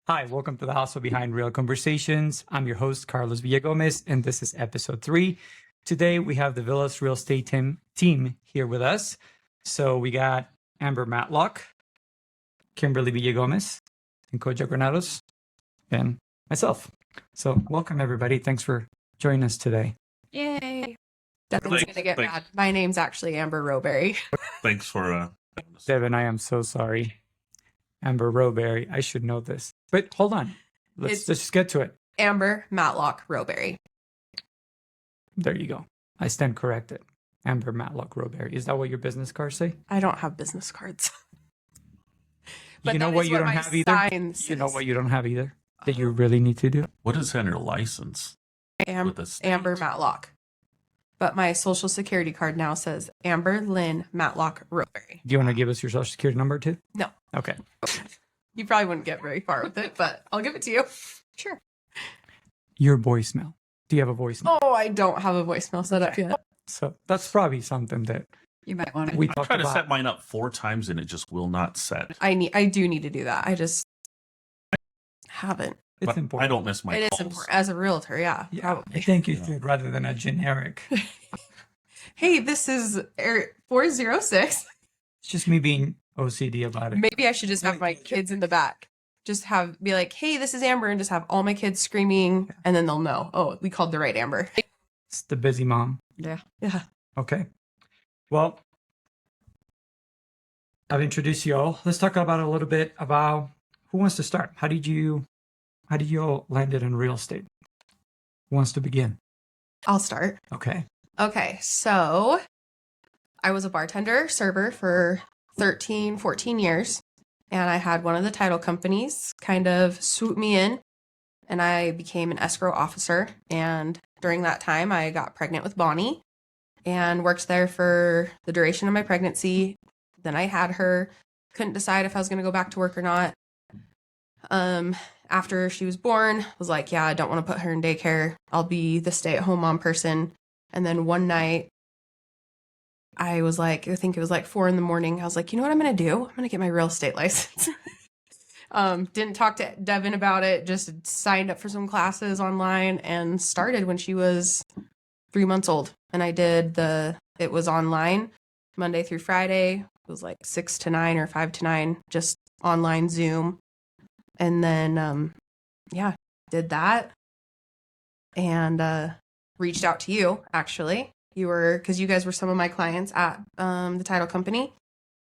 Hi, welcome to the Hustle Behind Real Conversations. I'm your host, Carlos Villagomez, and this is episode 3. Today, we have the Villas Real Estate team here with us. So we got Amber Matlock, Kimberly Villagomez, and Koja Granados, and myself. So welcome, everybody. Thanks for joining us today. Yay. Devin's going to get mad. My name's actually Amber Rowberry. Thanks for Devin, I am so sorry. Amber Rowberry. I should know this. But hold on. Let's just get to it. Amber Matlock Rowberry. There you go. I stand corrected. Amber Matlock Rowberry. Is that what your business cards say? I don't have business cards. But you know what you don't have either? You know what you don't have either? That you really need to do? What is on your license? Amber Matlock. But my social security card now says Amber Lynn Matlock Rowberry. Do you want to give us your social security number too? No. Okay. You probably wouldn't get very far with it, but I'll give it to you. Sure. Your voicemail. Do you have a voicemail? Oh, I don't have a voicemail set up yet. So that's probably something that you might want to. we I talked tried to about. set mine up 4 times and it just will not set. I do need to do that. I just haven't. It's But important. I don't miss my It calls. is important as a realtor. Yeah. Yeah, Probably. I think you should rather than a generic. Hey, this is 406. It's just me being OCD about it. Maybe I should just have my kids in the back. Just be like, hey, this is Amber, and just have all my kids screaming, and then they'll know. Oh, we called the right Amber. It's the busy mom. Yeah. Okay. Well, I've introduced you all. Let's talk about a little bit about who wants to start. How did you all landed in real estate? Who wants to begin? I'll start. Okay. Okay, so I was a bartender, server for 13, 14 years, and I had one of the title companies kind of swoop me in, and I became an escrow officer. And during that time, I got pregnant with Bonnie and worked there for the duration of my pregnancy. Then I had her, couldn't decide if I was going to go back to work or not. After she was born, was like, yeah, I don't want to put her in daycare. I'll be the stay-at-home mom person. And then one night, I was like, I think it was like 4 a.m. I was like, you know what I'm going to do? I'm going to get my real estate license. Didn't talk to Devin about it, just signed up for some classes online and started when she was 3 months old. And I did it was online Monday through Friday. It was like 6 to 9 or 5 to 9, just online Zoom. And then, did that and reached out to you, actually. Because you guys were some of my clients at the title company.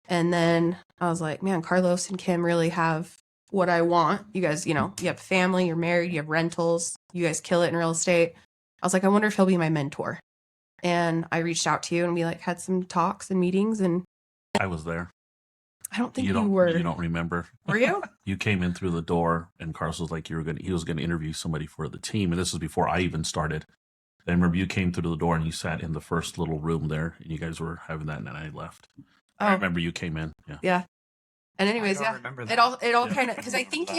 And then I was like, man, Carlos and Kim really have what I want. You guys, you have a family, you're married, you have rentals, you guys kill it in real estate. I was like, I wonder if he'll be my mentor. And I reached out to you and we had some talks and meetings, and I was there. I don't think you don't, were. You don't remember. Were you? You came in through the door and Carlos was like, he was going to interview somebody for the team. And this was before I even started. I remember you came through the door and you sat in the first little room there and you guys were having that and then I left. Oh. I remember you came in. Yeah. Yeah. And anyways, I don't remember that. it all kind of, because I think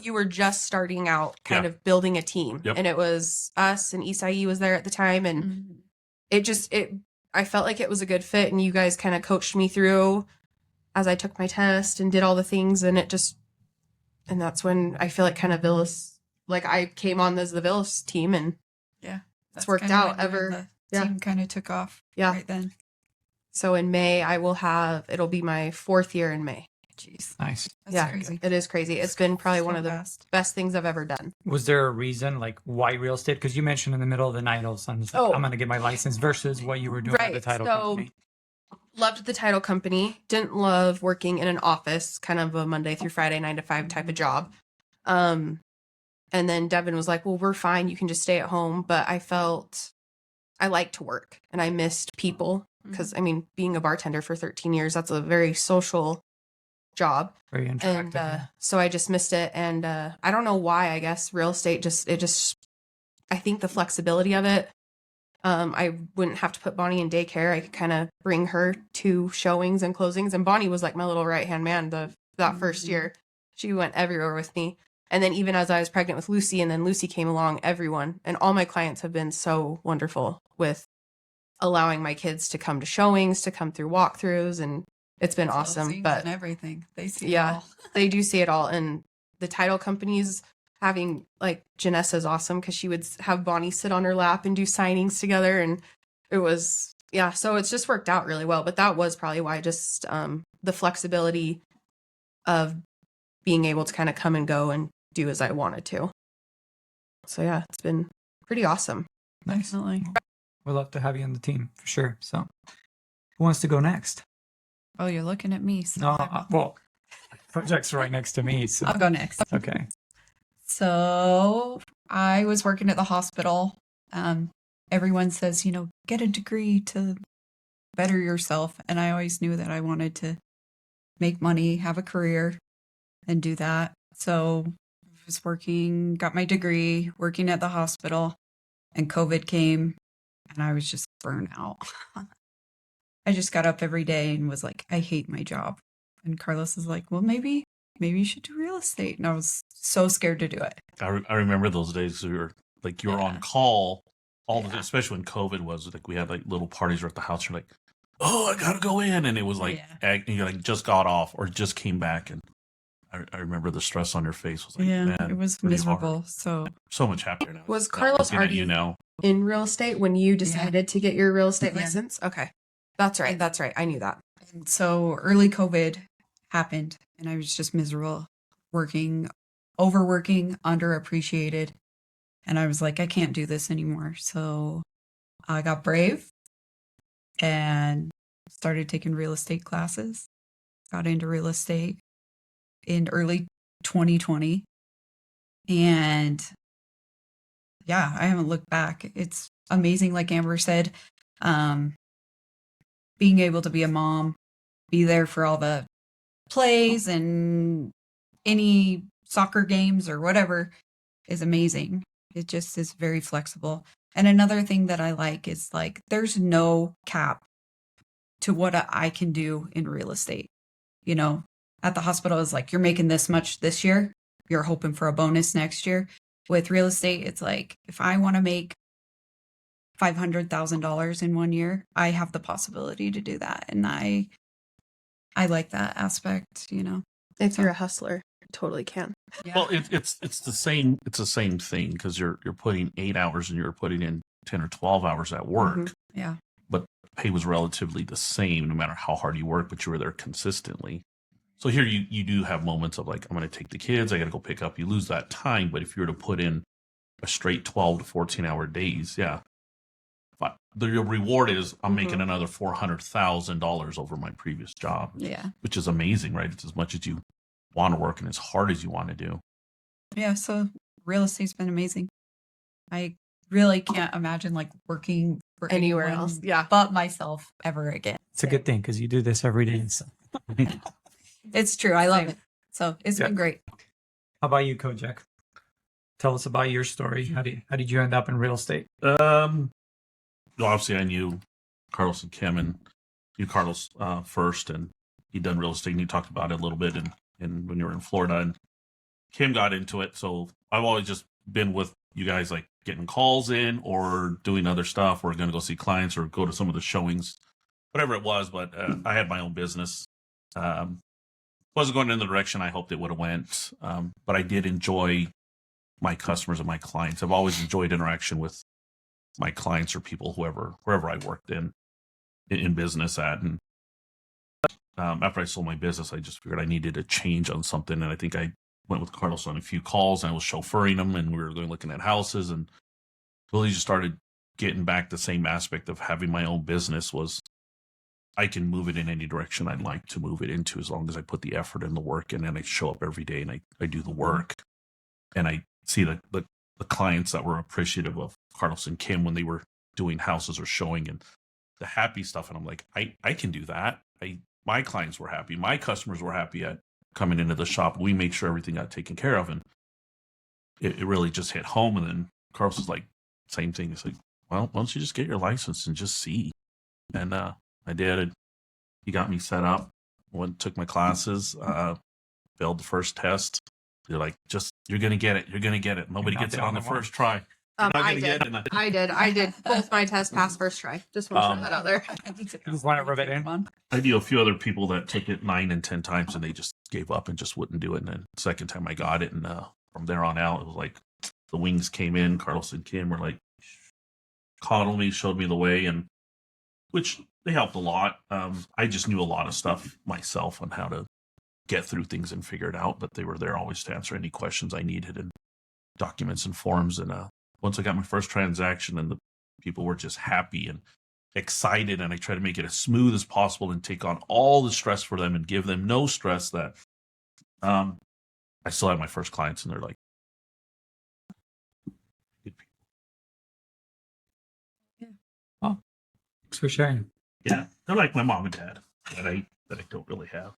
you were just starting out kind of building a team. Yep. And it was us and Isai was there at the time. And I felt like it was a good fit. And you guys kind of coached me through as I took my test and did all the things. And and that's when I feel like kind of Villas, like I came on as the Villas team and it's worked out The team kind of took off. Yeah. Right then. So in May, it'll be my 4th year in May. Jeez. Nice. That's crazy. It is crazy. It's been probably one of the fast. best things I've ever done. Was there a reason, like why real estate? Because you mentioned in the middle of the night, all of a sudden, it's like, Oh. I'm going to get my license versus what you were doing at the Right, title so- company. Loved the title company. Didn't love working in an office, kind of a Monday through Friday, 9 to 5 type of job. And then Devin was like, well, we're fine. You can just stay at home. But I felt I liked to work and I missed people because, being a bartender for 13 years, that's a very social job. Very interactive. And so I just missed it. And I don't know why, I guess real estate I think the flexibility of it. I wouldn't have to put Bonnie in daycare. I could kind of bring her to showings and closings. And Bonnie was like my little right-hand man that first year. She went everywhere with me. And then even as I was pregnant with Lucy and then Lucy came along, everyone and all my clients have been so wonderful with allowing my kids to come to showings, to come through walkthroughs. And it's been awesome. Scenes But and everything. They see it yeah, all. they do see it all. And the title companies having, like, Janessa's awesome because she would have Bonnie sit on her lap and do signings together. And it was, yeah, so it's just worked out really well. But that was probably why, just the flexibility of being able to kind of come and go and do as I wanted to. So yeah, it's been pretty awesome. Nice. Definitely. We'd love to have you on the team for sure. So who wants to go next? Oh, you're looking at me. So No, well, project's right next to me. So I'll go next. okay. So I was working at the hospital. Everyone says, get a degree to better yourself. And I always knew that I wanted to make money, have a career, and do that. So I was working, got my degree, working at the hospital, and COVID came, and I was just burnt out. I just got up every day and was like, I hate my job. And Carlos is like, well, maybe you should do real estate. And I was so scared to do it. I remember those days we were like, you were on call all the time, especially when COVID was like, we had like little parties at the house. You're like, oh, I gotta go in. And it was like, you like just got off or just came back. And I remember the stress on your face was like, man, it was miserable. Hard. So much happier now. Was Carlos already in real estate when you decided to get your real estate license? Okay. That's right. That's right. I knew that. And so early COVID happened and I was just miserable, overworking, underappreciated. And I was like, I can't do this anymore. So I got brave and started taking real estate classes, got into real estate in early 2020. And yeah, I haven't looked back. It's amazing. Like Amber said, being able to be a mom, be there for all the plays and any soccer games or whatever is amazing. It just is very flexible. And another thing that I like is like, there's no cap to what I can do in real estate. At the hospital is like, you're making this much this year, you're hoping for a bonus next year. With real estate, it's like, if I want to make $500,000 in 1 year, I have the possibility to do that. And I like that aspect, If you're a hustler, you totally can. Yeah. Well, it's the same thing because you're putting 8 hours and you're putting in 10 or 12 hours at work. Mm-hmm. Yeah. But pay was relatively the same no matter how hard you work, but you were there consistently. So here you do have moments of like, I'm going to take the kids, I got to go pick up. You lose that time. But if you were to put in a straight 12 to 14 hour days, but the reward is I'm making another $400,000 over my previous job. Yeah. Which is amazing, right? It's as much as you want to work and as hard as you want to do. Yeah. So real estate's been amazing. I really can't imagine like working for anywhere else. Yeah. But myself ever again. It's a good thing because you do this every day. So. It's true. I love it. So it's been great. How about you, Kojak? Tell us about your story. How did you end up in real estate? Obviously I knew Carlos and Kim and knew Carlos first, and he'd done real estate and he talked about it a little bit and when you were in Florida, and Kim got into it. So I've always just been with you guys, like getting calls in or doing other stuff or going to go see clients or go to some of the showings, whatever it was. But I had my own business. Wasn't going in the direction I hoped it would have went. But I did enjoy my customers and my clients. I've always enjoyed interaction with my clients or people, wherever I worked in business at. And after I sold my business, I just figured I needed a change on something. And I think I went with Carlos on a few calls and I was chauffeuring them and we were going looking at houses, and really just started getting back the same aspect of having my own business was I can move it in any direction I'd like to move it into as long as I put the effort and the work in, and I show up every day and I do the work. And I see the clients that were appreciative of Carlos and Kim when they were doing houses or showing and the happy stuff. And I'm like, I can do that. My clients were happy. My customers were happy at coming into the shop. We made sure everything got taken care of. And it really just hit home. And then Carlos was like, same thing. It's like, well, why don't you just get your license and just see? And I did. He got me set up. Took my classes, failed the first test. They're like, you're going to get it. You're going to get it. Nobody gets it on the first try. You're not I gonna did. get it. I did both my tests pass first try. Just want to throw that out there. You just want to rub it in? I knew a few other people that took it 9 and 10 times and they just gave up and just wouldn't do it. And then the second time I got it, and from there on out, it was like the wings came in. Carlos and Kim were like, coddled me, showed me the way, and which they helped a lot. I just knew a lot of stuff myself on how to get through things and figure it out, but they were there always to answer any questions I needed and documents and forms. And once I got my first transaction, and the people were just happy and excited, and I tried to make it as smooth as possible and take on all the stress for them and give them no stress, that I still had my first clients, and they're like, good people. Oh, thanks for sharing. Yeah, they're like my mom and dad that I don't really have.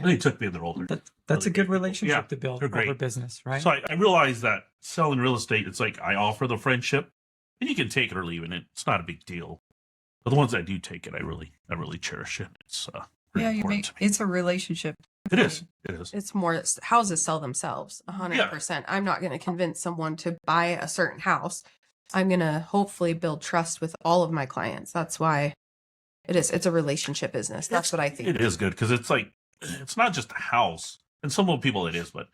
They took me, they're older. That's a good people. relationship Yeah, to build they're great. over business, right? So I realized that selling real estate, it's like I offer the friendship, and you can take it or leave it. It's not a big deal. But the ones that do take it, I really cherish it. It's really important to me. It's a relationship. It is. It is. It's more houses sell themselves 100%. I'm not going to convince someone to buy a certain house. I'm going to hopefully build trust with all of my clients. That's why it's a relationship business. That's what I think. It is good because it's like, it's not just a house. And some of the people it is, but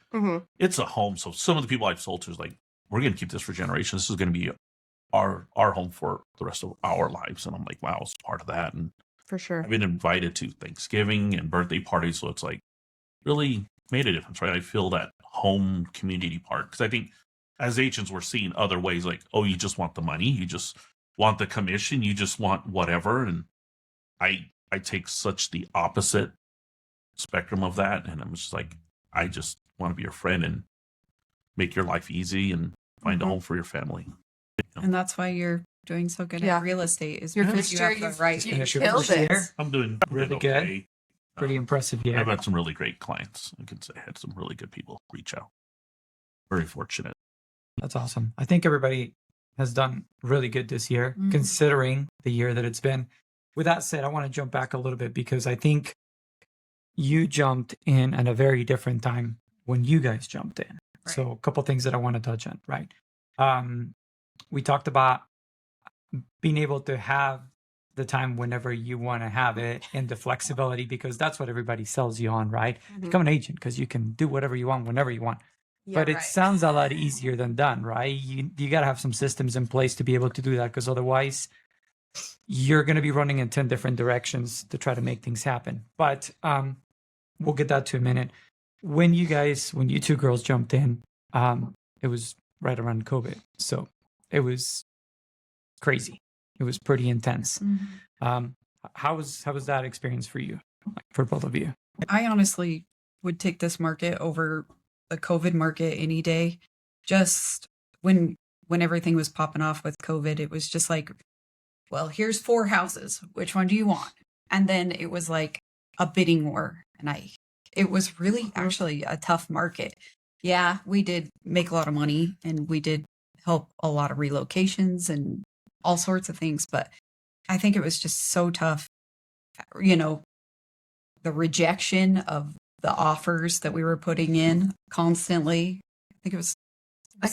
it's a home. So some of the people I've sold to is like, we're going to keep this for generations. This is going to be our home for the rest of our lives. And I'm like, wow, it's part of that. And For sure. I've been invited to Thanksgiving and birthday parties. So it's like really made a difference, right? I feel that home community part. Because I think as agents, we're seeing other ways like, oh, you just want the money. You just want the commission. You just want whatever. And I take such the opposite spectrum of that. And I'm just like, I just want to be your friend and make your life easy and find a home for your family. And that's why you're doing so good at real estate. Is Your because first you year, have the right. you Finish your killed first it. year. I'm doing Really okay. good. Pretty impressive year. I've had some really great clients. I can say I had some really good people reach out. Very fortunate. That's awesome. I think everybody has done really good this year, Mhm. considering the year that it's been. With that said, I want to jump back a little bit because I think you jumped in at a very different time when you guys jumped in. Right. So a couple things that I want to touch on, right? We talked about being able to have the time whenever you want to have it and the flexibility, because that's what everybody sells you on, right? Become an agent because you can do whatever you want whenever you want. Yeah, But it right. sounds a lot easier than done, right? You got to have some systems in place to be able to do that, because otherwise you're going to be running in 10 different directions to try to make things happen. But we'll get that to a minute. When you two girls jumped in, it was right around COVID. So it was crazy. It was pretty intense. Mhm. How was that experience for you, like for both of you? I honestly would take this market over the COVID market any day. Just when everything was popping off with COVID, it was just like, well, here's 4 houses. Which one do you want? And then it was like a bidding war. And it was really actually a tough market. Yeah, we did make a lot of money and we did help a lot of relocations and all sorts of things. But I think it was just so tough, the rejection of the offers that we were putting in constantly. I think it was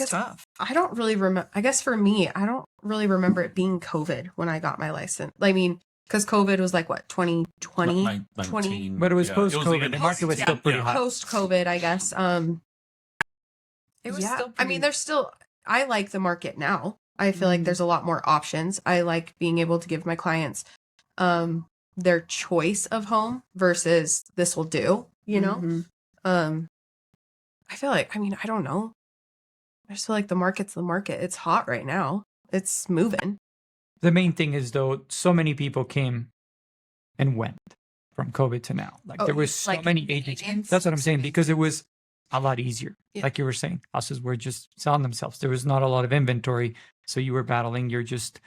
tough. I don't really remember. I guess for me, I don't really remember it being COVID when I got my license. I mean, because COVID was like what, 2020, 20. But it was post-COVID. The market was still pretty hot. Post COVID, I guess. It was still I mean, there's still. I like the market now. I feel like there's a lot more options. I like being able to give my clients their choice of home versus this will do. Mhm. I feel like. I mean, I don't know. I just feel like the market's the market. It's hot right now. It's moving. The main thing is, though, so many people came and went from COVID to now. Like there was so many agents. That's what I'm saying, because it was a lot easier. Yeah. Like you were saying, houses were just selling themselves. There was not a lot of inventory. So you were battling. You're just,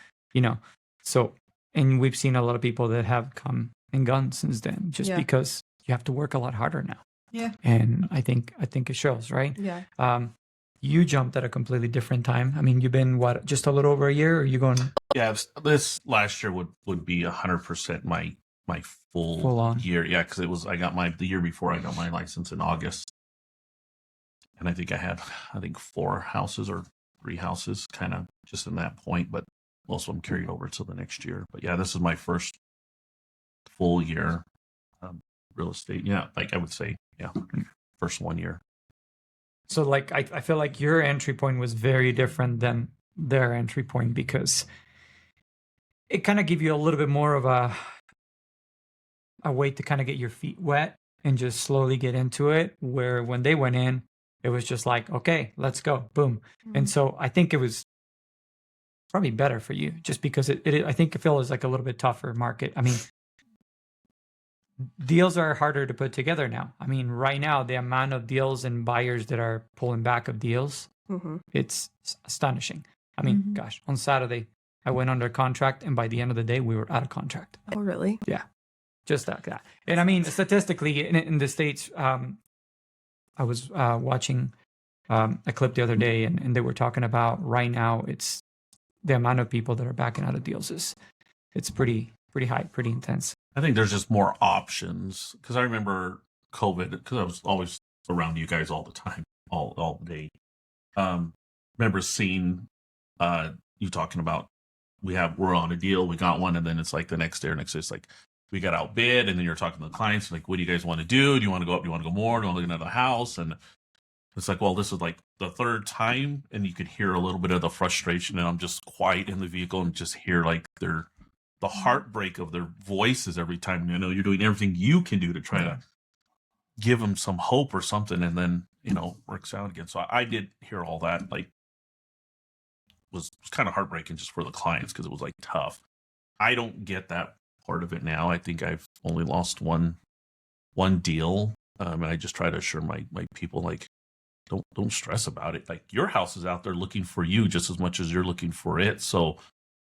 so, and we've seen a lot of people that have come and gone since then, just because you have to work a lot harder now. Yeah. And I think it shows, right? Yeah. You jumped at a completely different time. I mean, you've been just a little over a year, or are you going? Yeah, this last year would be 100% my Full on year. Yeah, because it was the year before I got my license in August, and I think I had 4 houses or 3 houses, kind of just in that point, but most of them carried over to the next year. But yeah, this is my first full year real estate. Yeah, like I would say, yeah, first 1 year. So like I feel like your entry point was very different than their entry point because it kind of gave you a little bit more of a way to kind of get your feet wet and just slowly get into it. Where when they went in, it was just like, okay, let's go, boom. And so I think it was probably better for you just because I think it feels like a little bit tougher market. I mean, deals are harder to put together now. I mean, right now, the amount of deals and buyers that are pulling back of deals, it's astonishing. I mean, gosh, on Saturday, I went under contract, and by the end of the day, we were out of contract. Oh, really? Yeah, just like that. And I mean, statistically, in the States, I was watching a clip the other day, and they were talking about right now, it's the amount of people that are backing out of deals it's pretty high, pretty intense. I think there's just more options because I remember COVID because I was always around you guys all the time, all day. Remember seeing you talking about we're on a deal, we got one, and then it's like the next day or next day it's like we got outbid, and then you're talking to the clients like, what do you guys want to do? Do you want to go up? Do you want to go more? Do you want to look at another house? And it's like, well, this is like the third time, and you could hear a little bit of the frustration, and I'm just quiet in the vehicle and just hear like the heartbreak of their voices every time. You know, you're doing everything you can do to try to give them some hope or something, and then works out again. So I did hear all that. Like, was kind of heartbreaking just for the clients because it was like tough. I don't get that part of it now. I think I've only lost one deal, and I just try to assure my people like, don't stress about it. Like, your house is out there looking for you just as much as you're looking for it. So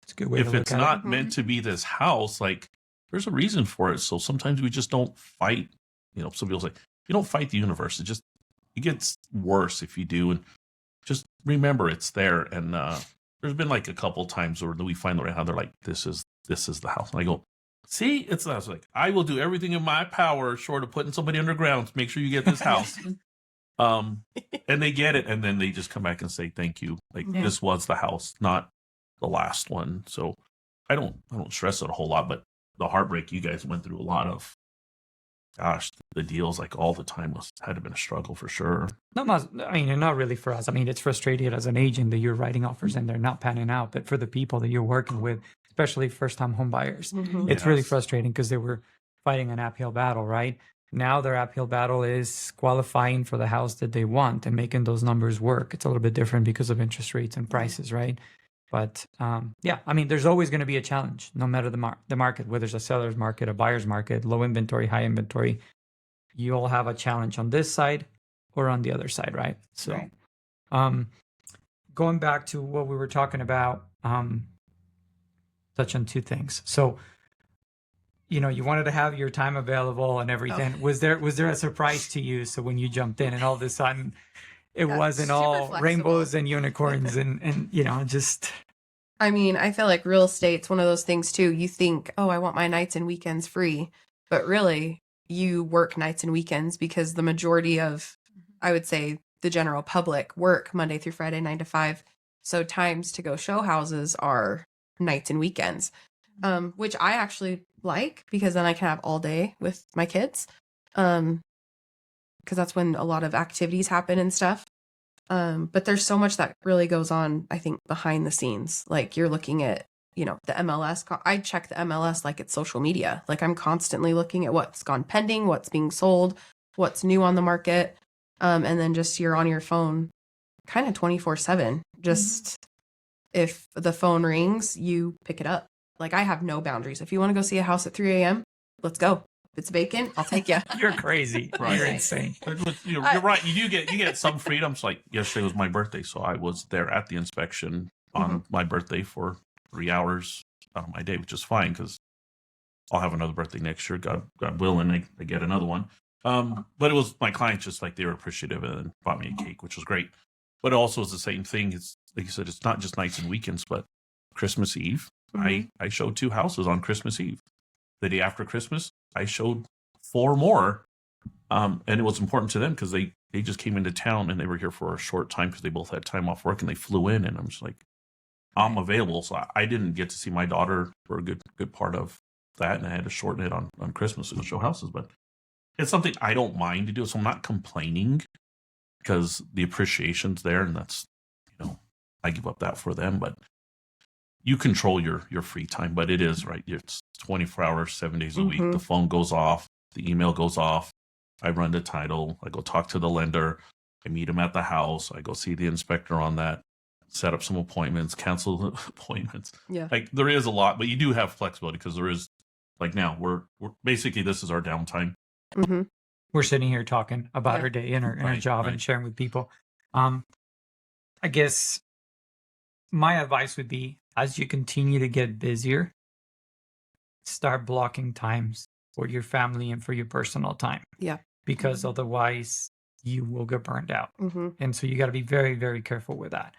it's a good way if to look it's at not it. meant to be this house, like, there's a reason for it. So sometimes we just don't fight. Some people say you don't fight the universe. It gets worse if you do. And just remember it's there. And there's been like a couple times where we find the right how they're like, this is the house. And I go, see, it's us. Like, I will do everything in my power short of putting somebody underground to make sure you get this house. And they get it, and then they just come back and say thank you. Like, this was the house, not the last one. So I don't stress it a whole lot, but the heartbreak you guys went through a lot of. Gosh, the deals like all the time had to have been a struggle for sure. Not really for us. I mean, it's frustrating as an agent that you're writing offers and they're not panning out. But for the people that you're working with, especially first-time home buyers, it's really frustrating because they were fighting an uphill battle, right? Now their uphill battle is qualifying for the house that they want and making those numbers work. It's a little bit different because of interest rates and prices, right? But there's always going to be a challenge, no matter the market, whether it's a seller's market, a buyer's market, low inventory, high inventory. You'll have a challenge on this side or on the other side, right? So, going back to what we were talking about, touch on two things. So, you wanted to have your time available and everything. Was there a surprise to you? So when you jumped in and all of a sudden it wasn't all flexible. rainbows and unicorns and just. I mean, I feel like real estate's one of those things too. You think, oh, I want my nights and weekends free, but really you work nights and weekends because the majority of, I would say, the general public work Monday through Friday, 9 to 5. So times to go show houses are nights and weekends, which I actually like because then I can have all day with my kids. Because that's when a lot of activities happen and stuff. But there's so much that really goes on, I think, behind the scenes. Like, you're looking at, the MLS. I check the MLS like it's social media. Like, I'm constantly looking at what's gone pending, what's being sold, what's new on the market. And then just you're on your phone kind of 24/7. Just if the phone rings, you pick it up. Like, I have no boundaries. If you want to go see a house at 3 a.m., let's go. If it's vacant, I'll take you. You're crazy. Right. You're insane. You're right. You get some freedoms. Like, yesterday was my birthday, so I was there at the inspection on my birthday for 3 hours out of my day, which is fine because I'll have another birthday next year, God willing. I get another one. But it was my clients just like they were appreciative and bought me a cake, which was great. But it also is the same thing. It's like you said, it's not just nights and weekends, but Christmas Eve. I showed 2 houses on Christmas Eve. The day after Christmas, I showed 4 more And it was important to them because they just came into town and they were here for a short time because they both had time off work and they flew in, and I'm just like, I'm available. So I didn't get to see my daughter for a good part of that, and I had to shorten it on Christmas to show houses. But it's something I don't mind to do, so I'm not complaining because the appreciation's there, and that's, I give up that for them. But you control your free time, but it is right. It's 24 hours, 7 days a week. The phone goes off, the email goes off. I run the title. I go talk to the lender. I meet him at the house. I go see the inspector on that. Set up some appointments, cancel the appointments. Yeah. Like there is a lot, but you do have flexibility because there is, like now we're basically, this is our downtime. Mm-hmm. We're sitting here talking about our day and our job and sharing with people. I guess my advice would be, as you continue to get busier, start blocking times for your family and for your personal time. Yeah. Because otherwise you will get burned out. And so you got to be very, very careful with that.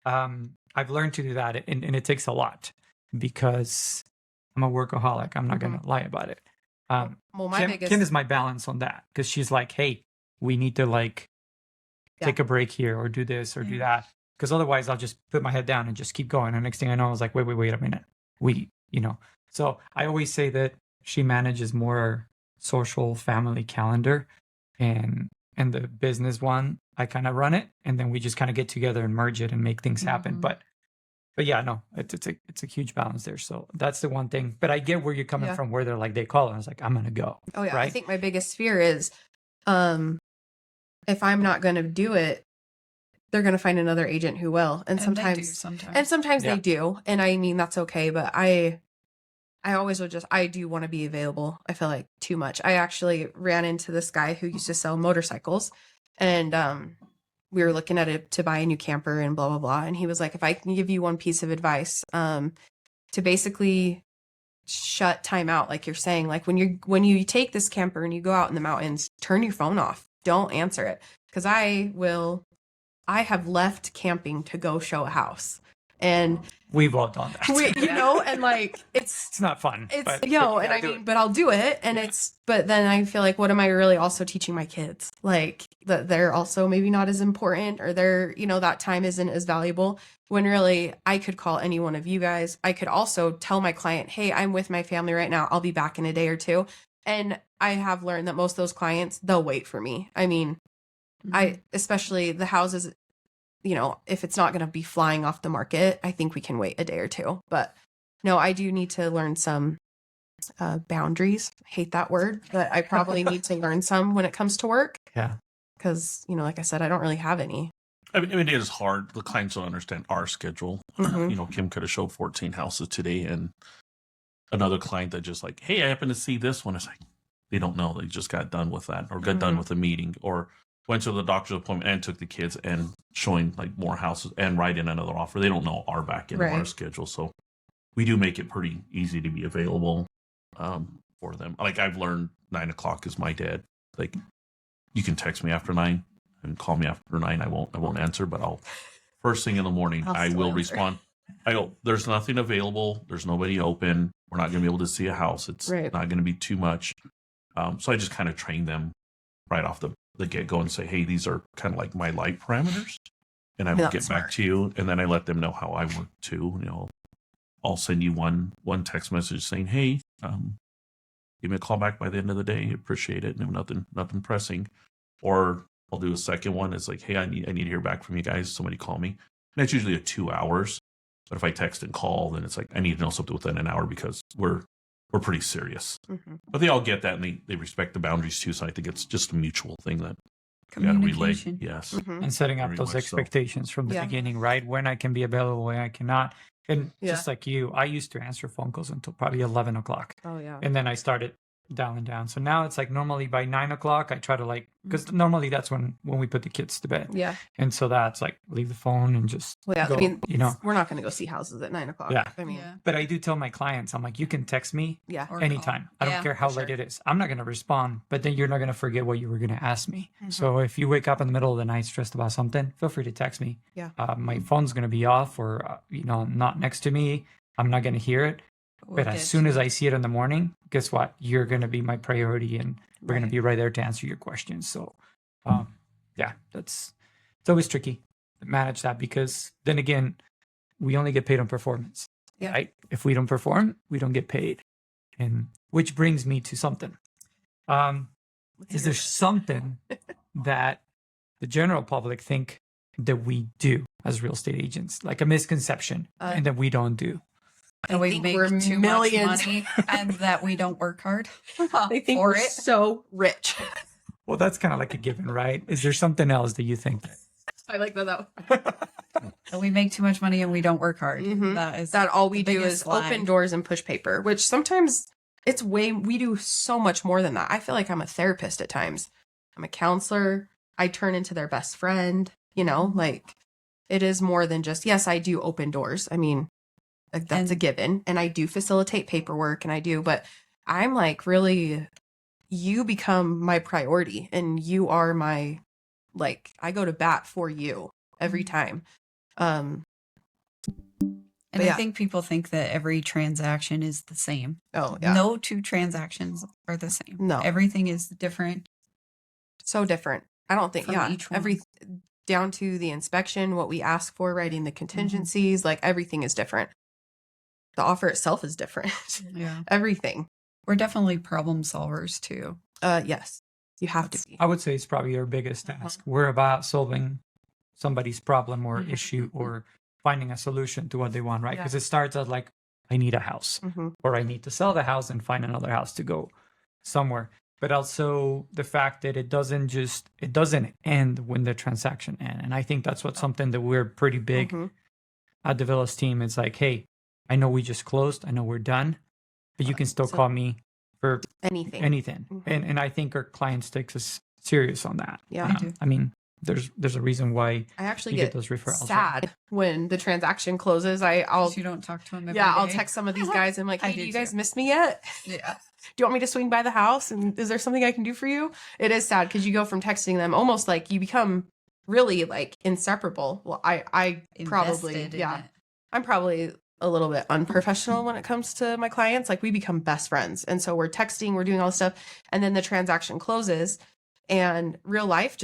I've learned to do that, and it takes a lot because I'm a workaholic. I'm not going to lie about it. Well, Kim is my balance on that because she's like, hey, we need to take a break here or do this or do that. Because otherwise I'll just put my head down and just keep going. And next thing I know, I was like, wait a minute. So I always say that she manages more social family calendar, and the business one, I kind of run it, and then we just kind of get together and merge it and make things happen. But yeah, no, it's a huge balance there. So that's the one thing. But I get where you're coming from, where they're like, they call and I was like, I'm gonna go. Oh yeah, right? I think my biggest fear is, if I'm not gonna do it, they're gonna find another agent who will, and sometimes they do, and I mean that's okay. But I always would I do want to be available. I feel like too much. I actually ran into this guy who used to sell motorcycles, and we were looking at it to buy a new camper and blah, blah, blah. And he was like, if I can give you one piece of advice, to basically shut time out, like you're saying, like when you take this camper and you go out in the mountains, turn your phone off. Don't answer it. Because I have left camping to go show a house. And we've all done that. And like it's not fun. But I'll do it. And but then I feel like, what am I really also teaching my kids? Like that they're also maybe not as important, or they're, that time isn't as valuable, when really I could call any one of you guys. I could also tell my client, hey, I'm with my family right now. I'll be back in a day or two. And I have learned that most of those clients, they'll wait for me. I mean, especially the houses, if it's not going to be flying off the market, I think we can wait a day or two. But no, I do need to learn some boundaries. I hate that word, but I probably need to learn some when it comes to work. Yeah. Because, like I said, I don't really have any. I mean, it is hard. The clients don't understand our schedule. Kim could have showed 14 houses today, and another client that just like, hey, I happen to see this one. It's like, they don't know. They just got done with that, or got done with a meeting, or went to the doctor's appointment and took the kids and showing like more houses and writing another offer. They don't know our back end of our schedule. So we do make it pretty easy to be available for them. Like I've learned 9 o'clock is my dead. Like you can text me after 9 and call me after 9. I won't answer, but first thing in the morning, I will respond. I go, there's nothing available. There's nobody open. We're not going to be able to see a house. It's not going to be too much. So I just kind of train them right off the get-go and say, hey, these are kind of like my light parameters, and I will get back to you. And then I let them know how I work too. I'll send you one text message saying, hey, give me a call back by the end of the day. Appreciate it. No, nothing pressing. Or I'll do a second one. It's like, hey, I need to hear back from you guys. Somebody call me. And that's usually a 2 hours. But if I text and call, then it's like, I need to know something within an hour because we're pretty serious. But they all get that, and they respect the boundaries too. So I think it's just a mutual thing that we got to relay. Yes. And setting up those expectations from the beginning, right? When I can be available, when I cannot. And just like you, I used to answer phone calls until probably 11 o'clock. Oh, yeah. And then I started dialing down. So now it's like normally by 9 o'clock, I try to because normally that's when we put the kids to bed. Yeah. And so that's like leave the phone and just go, I mean, we're not going to go see houses at 9 o'clock. Yeah. I mean, but I do tell my clients, I'm like, you can text me anytime. I don't care how late it is. I'm not going to respond, but then you're not going to forget what you were going to ask me. So if you wake up in the middle of the night stressed about something, feel free to text me. Yeah. My phone's going to be off or, not next to me. I'm not going to hear it. We'll but get as soon to as it. I see it in the morning, guess what? You're going to be my priority, and we're going Right. to be right there to answer your questions. So, yeah, it's always tricky to manage that, because then again, we only get paid on performance, Yeah. right? If we don't perform, we don't get paid. And which brings me to something. Is there something that the general public think that we do as real estate agents, like a misconception, and that we don't do? And we think make we're too millions. much money and that we don't work hard They think for we're it. so rich. Well, that's kind of like a given, right? Is there something else that you think that? I like that. And we make too much money and we don't work hard. Mhm. That is That all we the do biggest is lie. open doors and push paper, which sometimes we do so much more than that. I feel like I'm a therapist at times. I'm a counselor. I turn into their best friend, like it is more than just, yes, I do open doors. I mean, like, that's a given. And I do facilitate paperwork but I'm like, really, you become my priority and you are my, like, I go to bat for you every time. And But I yeah. think people think that every transaction is the same. Oh, yeah. No two transactions are the same. No. Everything is different. So different. I don't think, From each one. every down to the inspection, what we ask for, writing the contingencies, like everything is different. The offer itself is different. Yeah. Everything. We're definitely problem solvers too. Yes, you have to be. I would say it's probably our biggest task. We're about solving somebody's problem or Mhm. issue, or finding a solution to what they want, right? Yeah. Because it starts as like, I need a house, Mhm. or I need to sell the house and find another house to go somewhere. But also the fact that it doesn't end when the transaction ends. And I think that's what something that we're pretty big Mhm. at the Villas team. It's like, hey, I know we just closed, I know we're done, but you can still So- call me for Anything. anything. Mhm. And I think our clients takes us serious on that. Yeah. They do. I mean, there's a reason why I actually you get get those referrals. right? sad when the transaction closes. I'll You don't talk to them every I'll day. text some of these guys. I'm like, I hey, do do you guys too. miss me yet? Yeah. Do you want me to swing by the house? And is there something I can do for you? It is sad because you go from texting them almost like you become really like inseparable. Well, I probably, Invested in yeah, it. I'm probably a little bit unprofessional when it comes to my clients. Like we become best friends. And so we're texting, we're doing all this stuff. And then the transaction closes and real life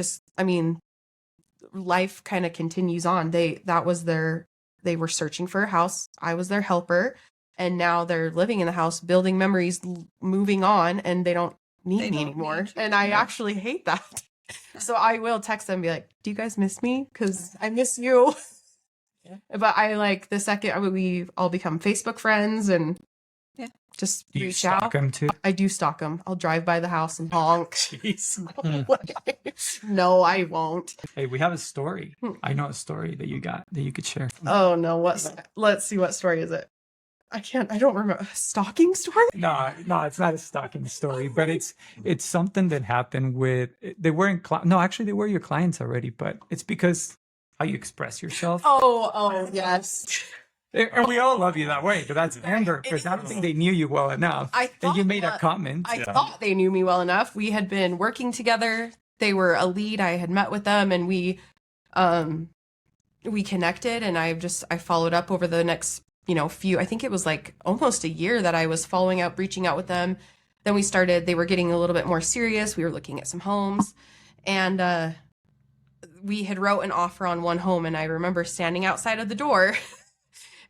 life kind of continues on. They were searching for a house. I was their helper. And now they're living in the house, building memories, moving on, and they don't need They me don't anymore. need you. And I Yeah. actually hate that. So I will text them and be like, do you guys miss me? Because I miss you. Yeah. But I like the second we all become Facebook friends and Yeah. just Do you reach stalk out. them too? I do stalk them. I'll drive by the house and honk. Jeez. No, I won't. Hey, we have a story. Hmm. I know a story that you could share. Oh no, let's see, what story is it? I don't remember. A stalking story? No, it's not a stalking story, but it's something that happened with, they weren't, no, actually they were your clients already, but it's because how you express yourself. Oh, yes. And we all love you that way, but that's anger, because I don't think they knew you well enough. I And you thought made a that- comment. I thought they knew me well enough. We had been working together. They were a lead. I had met with them and we connected, and I followed up over the next, I think it was like almost a year that I was following up, reaching out with them. Then they were getting a little bit more serious. We were looking at some homes, and we had wrote an offer on one home, and I remember standing outside of the door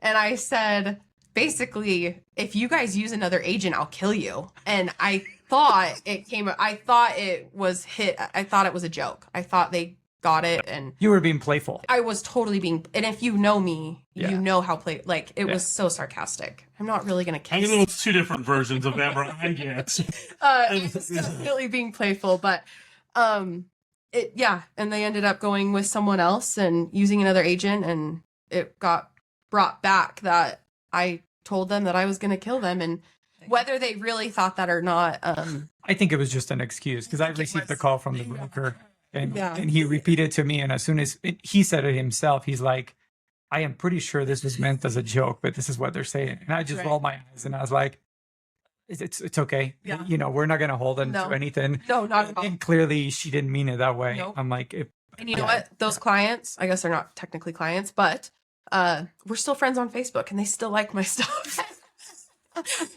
and I said, basically, if you guys use another agent, I'll kill you. And I thought it was a joke. I thought they got it, and You were being playful. I was totally and if you know me, Yeah. you know how it Yeah. was so sarcastic. I'm not really going to I kiss. know it's two different versions of Amber. I get. It was definitely being playful, but and they ended up going with someone else and using another agent, and it got brought back that I told them that I was going to kill them, and whether they really thought that or not, I think it was just an excuse, because I received the call from the broker, and Yeah. and he repeated to me, and as soon as he said it himself, he's like, I am pretty sure this was meant as a joke, but this is what they're saying. And I just Right. rolled my eyes and I was like, it's okay. Yeah. We're not going to hold them No. to anything. no, not at all. And clearly she didn't mean it that way. Nope. I'm like, And you know what? Those clients, I guess they're not technically clients, but we're still friends on Facebook, and they still like my stuff.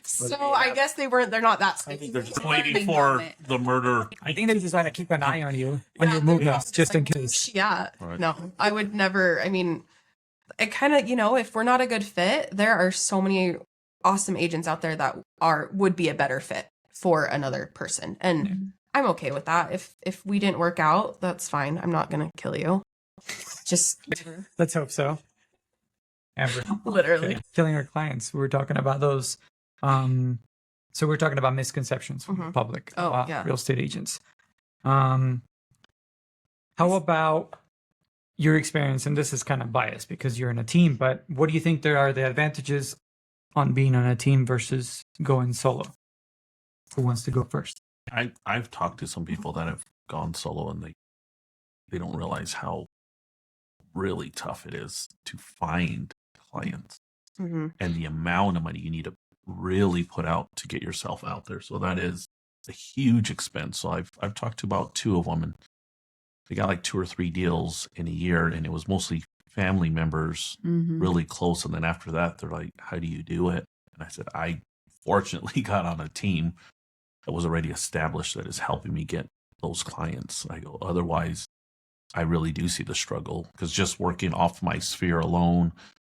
So I guess they're not that I think sticky. they're just Learning waiting for moment. the murder. I think they just want to keep an eye on you, on Yeah, your they're movements, just in case. Yeah. Right. No, I would never. I mean, it kind of, if we're not a good fit, there are so many awesome agents out there that would be a better fit for another person. And I'm okay with that. If we didn't work out, that's fine. I'm not going to kill you. Just Let's hope so. Amber. literally. Okay. Killing our clients. We were talking about those. So we're talking about misconceptions from the Mhm. public Oh, about yeah. real estate agents. How about your experience? And this is kind of biased because you're in a team, but what do you think there are the advantages on being on a team versus going solo? Who wants to go first? I've talked to some people that have gone solo and they don't realize how really tough it is to find clients Hmm. and the amount of money you need to really put out to get yourself out there. So that is a huge expense. So I've talked to about 2 of them, and they got like 2 or 3 deals in a year, and it was mostly family members, really close. And then after that, they're like, "How do you do it?" And I said, "I fortunately got on a team that was already established that is helping me get those clients." I go, otherwise, I really do see the struggle, because just working off my sphere alone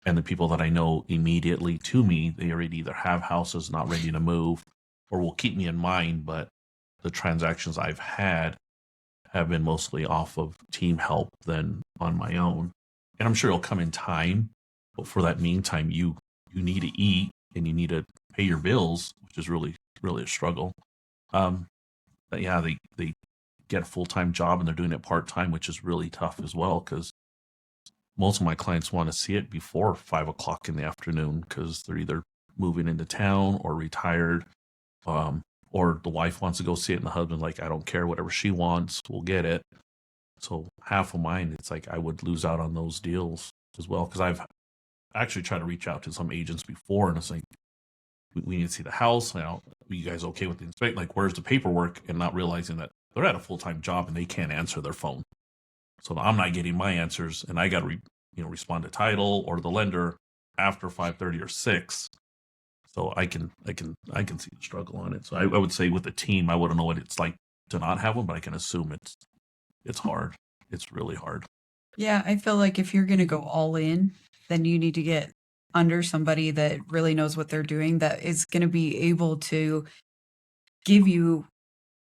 and the people that I know immediately to me, they already either have houses not ready to move or will keep me in mind. But the transactions I've had have been mostly off of team help than on my own. And I'm sure it'll come in time. But for that meantime, you need to eat and you need to pay your bills, which is really, really a struggle. But yeah, they get a full-time job and they're doing it part-time, which is really tough as well, because most of my clients want to see it before 5 o'clock in the afternoon, because they're either moving into town or retired, or the wife wants to go see it and the husband, like, I don't care, whatever she wants, we'll get it. So half of mine, it's like I would lose out on those deals as well, because I've actually tried to reach out to some agents before, and it's like, we need to see the house. Now, are you guys okay with the inspection? Like, where's the paperwork? And not realizing that they're at a full-time job and they can't answer their phone. So I'm not getting my answers, and I got to respond to title or the lender after 5:30 or 6. So I can see the struggle on it. So I would say with the team, I wouldn't know what it's like to not have one, but I can assume it's hard. It's really hard. Yeah, I feel like if you're going to go all in, then you need to get under somebody that really knows what they're doing, that is going to be able to give you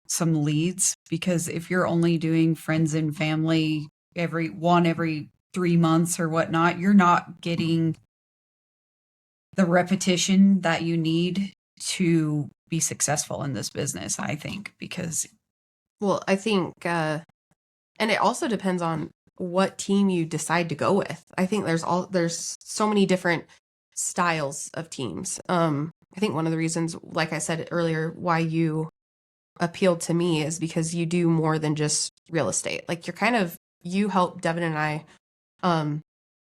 some leads. Because if you're only doing friends and family every 3 months or whatnot, you're not getting the repetition that you need to be successful in this business, I think, because Well, I think, and it also depends on what team you decide to go with. I think there's so many different styles of teams. I think one of the reasons, like I said earlier, why you appealed to me is because you do more than just real estate. Like you help Devin and I,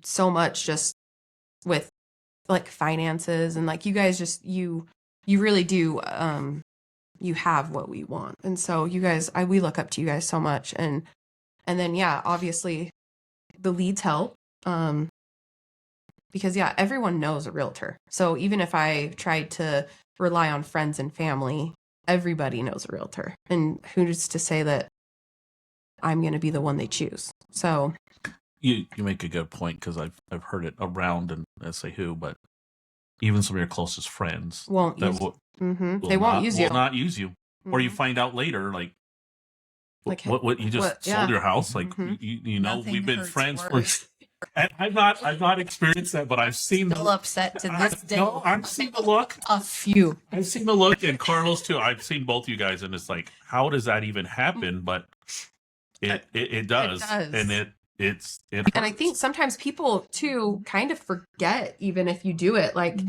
so much just with like finances, and like you guys just, you really do, you have what we want. And so you guys, we look up to you guys so much. And then, yeah, obviously the leads help. Because yeah, everyone knows a realtor. So even if I tried to rely on friends and family, everybody knows a realtor. And who's to say that I'm going to be the one they choose? So You make a good point, because I've heard it around, and I say who, but even some of your closest friends won't that use, will they won't use you. will not use you, or you Mhm. find out later, like what you just what- sold yeah. your house, like Mhm. you know, Nothing we've been hurts friends for. worse. And I've not experienced that, but I've seen still upset to this day. No, I've seen the look. A few. I've seen the look, and Carlos too. I've seen both you guys, and it's like, how does that even happen? But it does, does. and it And I hurts. think sometimes people too kind of forget, even if you do it. Like,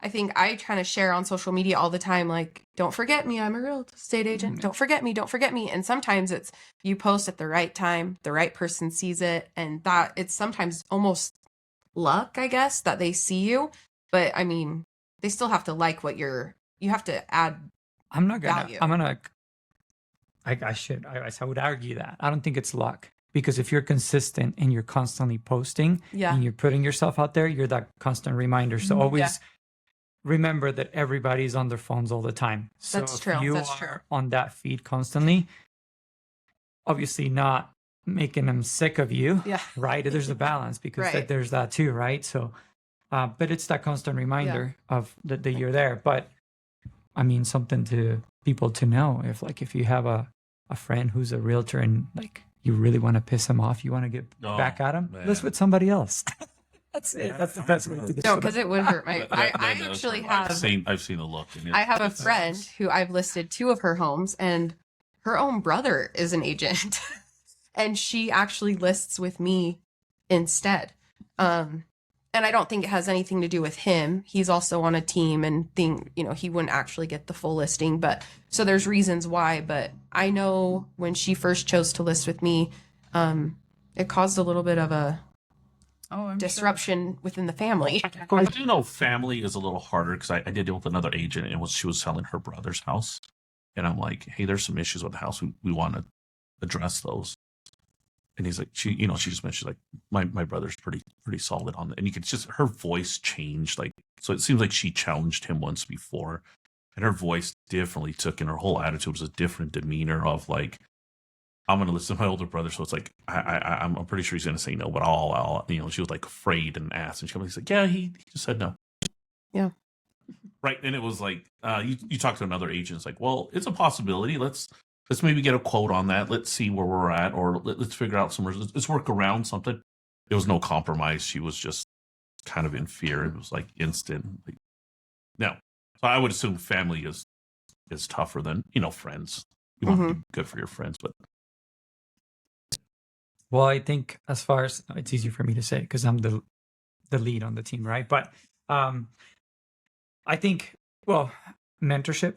I think I kind of share on social media all the time, like, don't forget me, I'm a real estate agent. Don't forget me, don't forget me. And sometimes it's you post at the right time, the right person sees it, and that it's sometimes almost luck, I guess, that they see you. But I mean, they still have to like what you have to add. I'm not gonna. Value. I'm gonna. I would argue that I don't think it's luck, because if you're consistent and you're constantly posting Yeah. and you're putting yourself out there, you're that constant reminder. So always, remember that everybody's on their phones all the time. So That's if true. you That's are true. on that feed constantly, obviously not making them sick of you, Yeah. right? There's a balance because Right. there's that too, right? So, but it's that constant reminder of that you're there. But I mean, something to people to know if you have a friend who's a realtor and like you really want to piss him off, you want to get back at him, list man. with somebody else. That's it. That's the best way to No, describe because it would hurt my. I actually have. I've seen the look. And I have a friend who I've listed 2 of her homes, and her own brother is an agent, and she actually lists with me instead. And I don't think it has anything to do with him. He's also on a team, and he wouldn't actually get the full listing. But so there's reasons why. But I know when she first chose to list with me, it caused a little bit of a I'm disruption within the family. I do know family is a little harder because I did deal with another agent and she was selling her brother's house. And I'm like, hey, there's some issues with the house. We want to address those. And he's like, she just mentioned like my brother's pretty solid on that. And you could just, her voice changed. Like, so it seems like she challenged him once before and her voice definitely took, and her whole attitude was a different demeanor of like, I'm going to listen to my older brother. So it's like, I'm pretty sure he's going to say no, but I'll, she was like afraid and asked, and she comes, he's like, yeah, he just said no. Yeah. Right. And it was like, you talk to another agent. It's like, well, it's a possibility. Let's maybe get a quote on that. Let's see where we're at, or let's figure out let's work around something. There was no compromise. She was just kind of in fear. It was like instant. No. So I would assume family is tougher than, friends. You want to do good for your friends, but. Well, I think as far as it's easier for me to say because I'm the lead on the team, right? But I think, mentorship,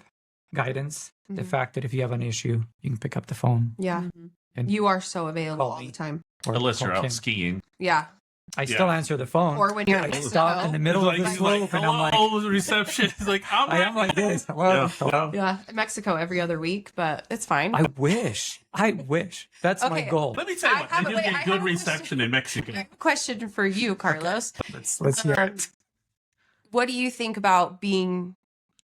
guidance, the fact that if you have an issue, you can pick up the phone. Yeah. And You are so available call all me. the time. or Unless call you're out Kim. skiing. Yeah. I still answer the phone. Or when you're I in stop in the middle of the He's slope and I'm like, hello, the reception. He's like, I am like this. Hello. Hello. Yeah, Mexico every other week, but it's fine. I wish. That's my Okay. goal. Let me tell you what, I they have get a good question. reception in Mexico. Question for you, Carlos. Let's hear Um, it. What do you think about being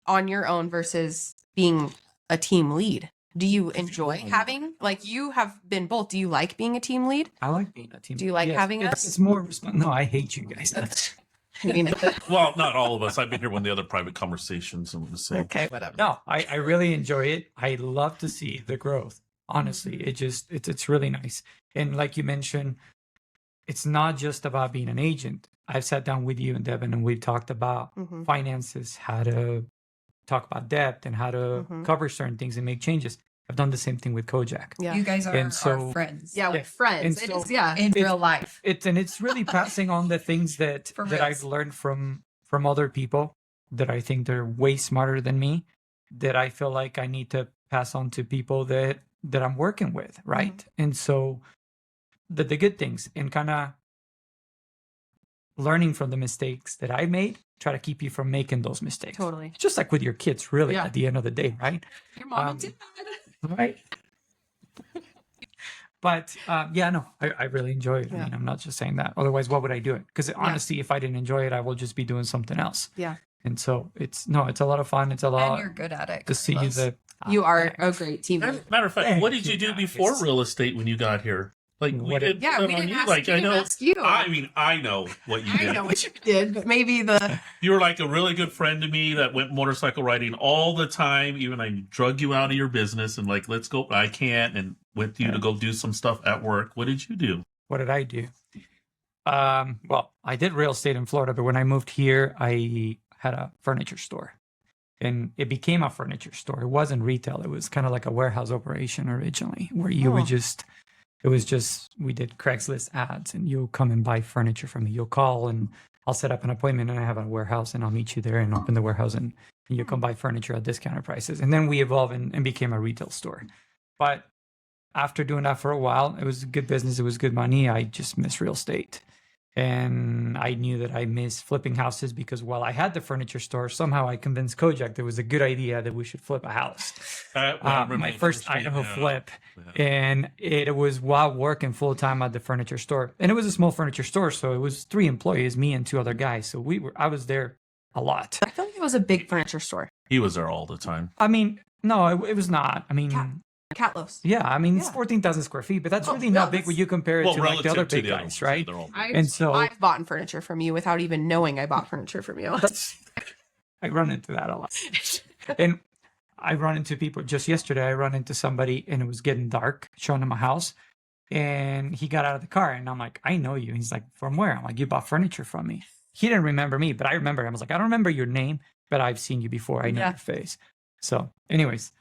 on your own versus being a team lead? Do you enjoy having, like, you have been both? Do you like being a team lead? I like being a team. Do you like having us? It's more. No, I hate you guys. I mean, Well, not all of us. I've been here when the other private conversations and the same. okay, whatever. No, I really enjoy it. I love to see the growth. Honestly, it's really nice. And like you mentioned, it's not just about being an agent. I've sat down with you and Devin, and we've talked about Mhm. finances, how to talk about debt, and how to Mhm. cover certain things and make changes. I've done the same thing with Kojak. Yeah. You guys are And so- our friends. Yeah, Yeah. with friends. And It so- is, yeah. In real life. It's really passing on the things that For that I've reals. learned from other people that I think they're way smarter than me, that I feel like I need to pass on to people that I'm working with, right? And so the good things, and kind of learning from the mistakes that I made, try to keep you from making those mistakes. Totally. Just like with your kids, really, Yeah. at the end of the day, right? Your mom Um, and dad. Right. But yeah, no, I really enjoy it. I Yeah. mean, I'm not just saying that. Otherwise, what would I do it? Because honestly, if I didn't enjoy it, I will just be doing something else. Yeah. And so it's a lot of fun. It's a And lot you're good at it. to see Carlos. the. You are a great team lead. Matter of fact, Thank what did you you, do guys. before real estate when you got here? Like we What did. Yeah, we on didn't you. ask, Like we I didn't know. ask you. I mean, I know what you I did. know what you did, but maybe the You were like a really good friend to me that went motorcycle riding all the time. Even I drug you out of your business and like, let's go. I can't, and with you to go do some stuff at work. What did you do? What did I do? Well, I did real estate in Florida, but when I moved here, I had a furniture store. And it became a furniture store. It wasn't retail. It was kind of like a warehouse operation originally, where you would we did Craigslist ads, and you'll come and buy furniture from me. You'll call and I'll set up an appointment, and I have a warehouse, and I'll meet you there and open the warehouse, and you come buy furniture at discounted prices. And then we evolved and became a retail store. But after doing that for a while, it was good business. It was good money. I just missed real estate. And I knew that I missed flipping houses because while I had the furniture store, somehow I convinced Kojak there was a good idea that we should flip a house. I remember My the first one, Idaho yeah. flip. Yeah. And it was while working full time at the furniture store. And it was a small furniture store. So it was 3 employees, me and 2 other guys. So I was there a lot. I feel like it was a big furniture store. He was there all the time. I mean, no, it was not. I mean, Catlos. yeah, I mean, it's Yeah. 14,000 square feet, but that's Oh, really yeah, not big that's- when you compare it to like the other big guys, ones, right? they're all- And so- I've bought furniture from you without even knowing I bought furniture from you. I run into that a lot. And I run into people just yesterday. I run into somebody and it was getting dark, showing him a house. And he got out of the car and I'm like, I know you. And he's like, from where? I'm like, you bought furniture from me. He didn't remember me, but I remember him. I was like, I don't remember your name, but I've seen you before. I know Yeah. your face. So, anyways,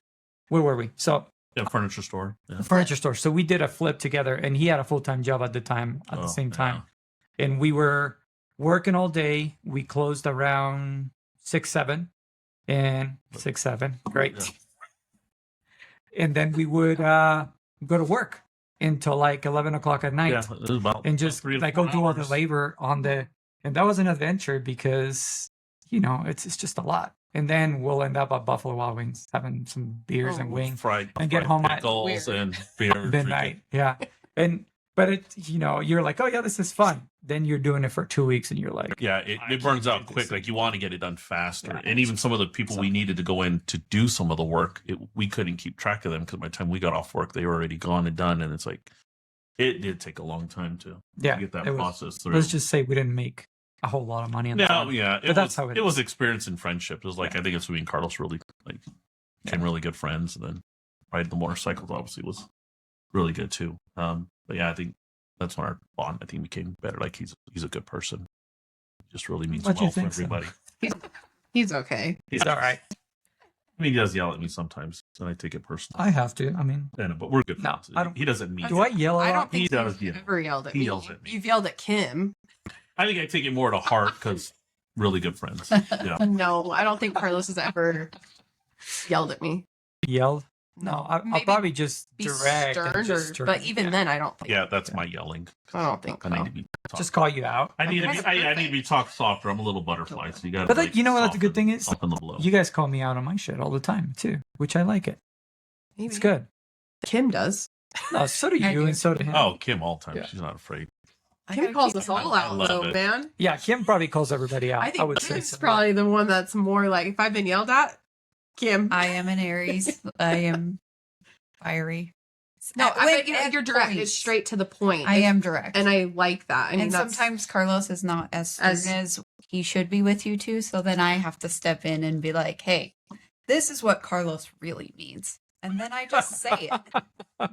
where were we? So, Yeah, furniture store. Yeah. a furniture store. So we did a flip together and he had a full-time job at the time, at the Oh, same yeah. time. And we were working all day. We closed around 6, 7 and 6, 7. Great. Yeah. And then we would go to work until like 11 o'clock at night Yeah, it was about and just 3 to like 4 go do all the hours. labor on the, and that was an adventure because, you know, it's just a lot. And then we'll end up at Buffalo Wild Wings having some beers and wings fried and get home at pickles and beer. midnight. Yeah. But it, you know, you're like, oh yeah, this is fun. Then you're doing it for 2 weeks and you're like, Yeah, I it burns can't out do quick. this. Like you want to get it done faster. Yeah. And even some of the people we needed to go in to do some of the work, we couldn't keep track of them because by the time we got off work, they were already gone and done. And it's like, it did take a long time to yeah, get that it was- process through. let's just say we didn't make a whole lot of money on No, that. yeah, But that's how it was is. experience and friendship. It was like I think it's me and Carlos really like became really good friends, and then riding the motorcycles obviously was really good too. But yeah, I think that's when our bond I think became better. Like he's a good person. Just really means What you well for think so? everybody. He's okay. He's all right. I mean, he does yell at me sometimes, and I take it personally. I have to. I mean, But we're good No, friends. I don't- He doesn't mean. do I yell a I lot? don't think He does, you've yeah. ever yelled at He me. yells at me. You've yelled at Kim. I think I take it more to heart because really good friends. Yeah. No, I don't think Carlos has ever yelled at me. Yelled? No, I'll Maybe probably just be direct. and stern, just but even then, I don't think. Yeah, that's my yelling. I don't think I so. need to be talked. just call you out. I need to be. That's I need to perfect. be talked softer. I'm a little butterfly, so you got. But like, you know what the good thing is? Soften the blow. You guys call me out on my shit all the time too, which I like it. Maybe. It's good. Kim does. No, so do I you do. and so do him. Oh, Kim, all the time. Yeah. She's not afraid. Kim calls us all I out, love though, it. man. Yeah, Kim probably calls everybody out. I think would say Kim's so. probably the one that's more like, if I've been yelled at, Kim. I am an Aries. I am fiery. No, At- I when- bet you're at direct. points. It's straight to the point. I am direct. And I like that. I mean, and that's, sometimes Carlos is not as stern As- as he should be with you two. So then I have to step in and be like, hey, this is what Carlos really means. And then I just say it.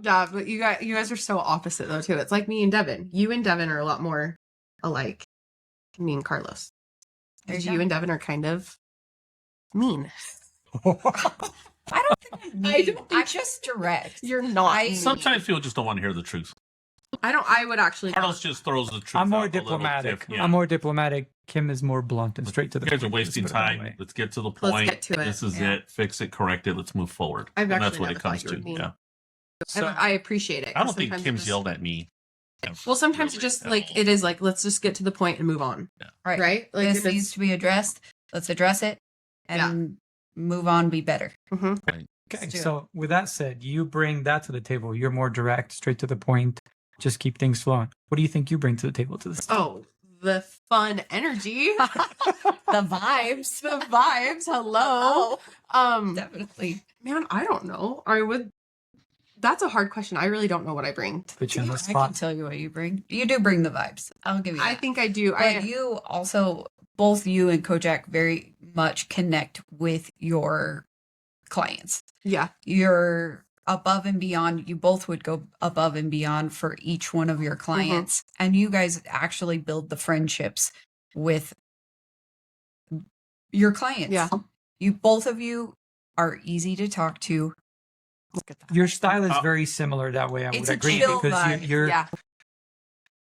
yeah, but you guys are so opposite though too. It's like me and Devin. You and Devin are a lot more alike. Me and Carlos. There Because you you go. and Devin are kind of mean. I don't think I'm I mean. don't I'm think- just direct. You're not. I- mean. Sometimes people just don't want to hear the truth. I would actually. Carlos just throws the truth. I'm more out a little diplomatic. diff- yeah. I'm more diplomatic. Kim is more blunt and straight to the You guys are point. wasting Let's put it that time. way. Let's get to the Let's point. get to it. This is Yeah. it. Fix it. Correct it. Let's move forward. I've And actually that's what it never thought comes you to. were mean. Yeah. So, I appreciate it. I don't 'cause think sometimes Kim's it just- yelled at me. Well, sometimes Really, it just at like all. it is like let's just get to the point and move on. Right. Right? Like This if it's- needs to be addressed. Let's address it and move on, be better. Mhm. okay, Let's do it. so with that said, you bring that to the table. You're more direct, straight to the point. Just keep things flowing. What do you think you bring to the table to this? Oh, the fun energy, The vibes. the vibes. Hello. Definitely. Man, I don't know. I would. That's a hard question. I really don't know what I bring. Put you on the I can spot. tell you what you bring. You do bring the vibes. I'll give you that. I think I do. But you also, both you and Kojak very much connect with your clients. Yeah. You're above and beyond. You both would go above and beyond for each one of your clients. And you guys actually build the friendships with your clients. Yeah. You, both of you are easy to talk to. Look at that. Your style is very similar that way. I It's would a agree chill because vibe. you're Yeah.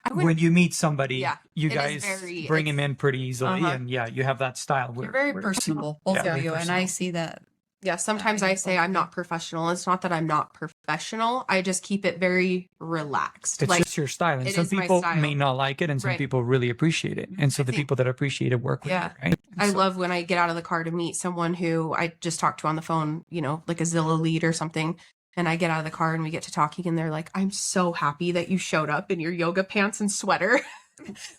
I when wouldn't- you meet somebody, Yeah, you it is guys very- bring him in pretty easily, Uh-huh. and yeah, you have that style. You're very personable, both Yeah, of very you. And I personable. see that. Yeah, sometimes I I think say both I'm of not professional. It's not that I'm not professional. I just keep it very relaxed. It's like just your style, and it some is my people style. may not like it, and some Right. people really appreciate it. And so I the think- people that appreciate it work with Yeah. you, right? I So- love when I get out of the car to meet someone who I just talked to on the phone, you know, like a Zillow lead or something. And I get out of the car and we get to talking and they're like, I'm so happy that you showed up in your yoga pants and sweater.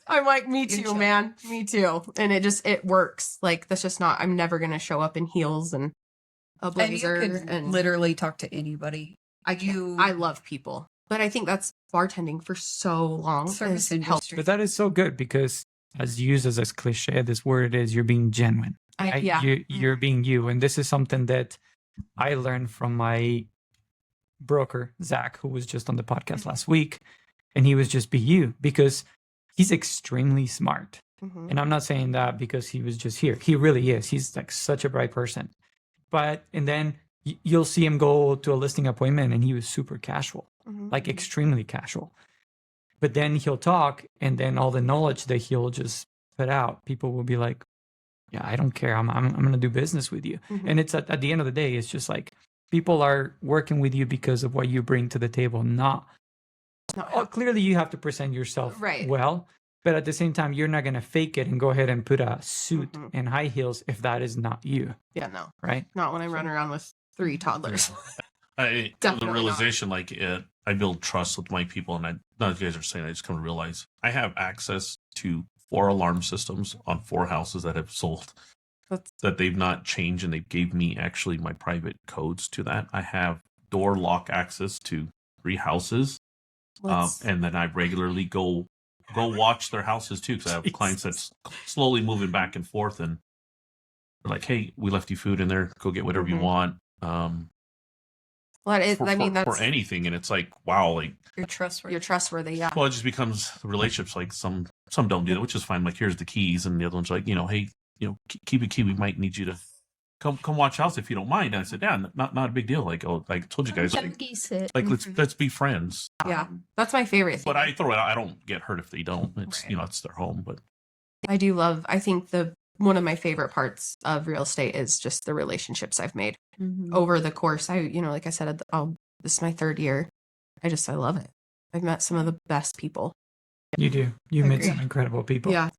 I'm like, me You're too, chill. man. Me too. And it works. Like, that's just not, I'm never going to show up in heels and a blazer. And you could literally talk to anybody. I love people. But I think that's bartending for so long. Service has helped. industry. But that is so good because, as used as a cliche, this word is you're being genuine. Right? Yeah. You're being you. And this is something that I learned from my broker, Zach, who was just on the podcast last week. And he was just be you because he's extremely smart. Mhm. And I'm not saying that because he was just here. He really is. He's like such a bright person. And then you'll see him go to a listing appointment and he was super casual, Mhm. like extremely casual. But then he'll talk and then all the knowledge that he'll just put out, people will be like, yeah, I don't care. I'm going to do business with you. Mhm. And it's at the end of the day, it's just like people are working with you because of what you bring to the table, not clearly you have to present yourself Right. well, but at the same time, you're not going to fake it and go ahead and put a suit Mhm. and high heels if that is not you, Yeah, no. right? Not when I run around with 3 toddlers. The Definitely not. realization, like I build trust with my people, and none of you guys are saying. I just come to realize I have access to 4 alarm systems on 4 houses that have sold that they've not changed, and they gave me actually my private codes to that. I have door lock access to 3 houses, and then I regularly go watch their houses too, because I have clients that's slowly moving back and forth, and they're like, "Hey, we left you food in there. Go get whatever you Mhm. want." Well, For, I mean, for that's anything, and it's like, wow, like, You're trustworthy. you're trustworthy. Yeah. well, it just becomes relationships. Like some don't do that, which is fine. Like, here's the keys, and the other one's like, hey, keep a key. We might need you to come watch house if you don't mind. And I said, yeah, not a big deal. Like, oh, I told you guys, like let's be friends. Yeah. That's my favorite thing. But I throw it out. I don't get hurt if they don't. It's Right. it's their home. But I think one of my favorite parts of real estate is just the relationships I've made Mhm. over the course. Like I said, this is my 3rd year. I love it. I've met some of the best people. You do. You met Agree. some incredible people. Yeah.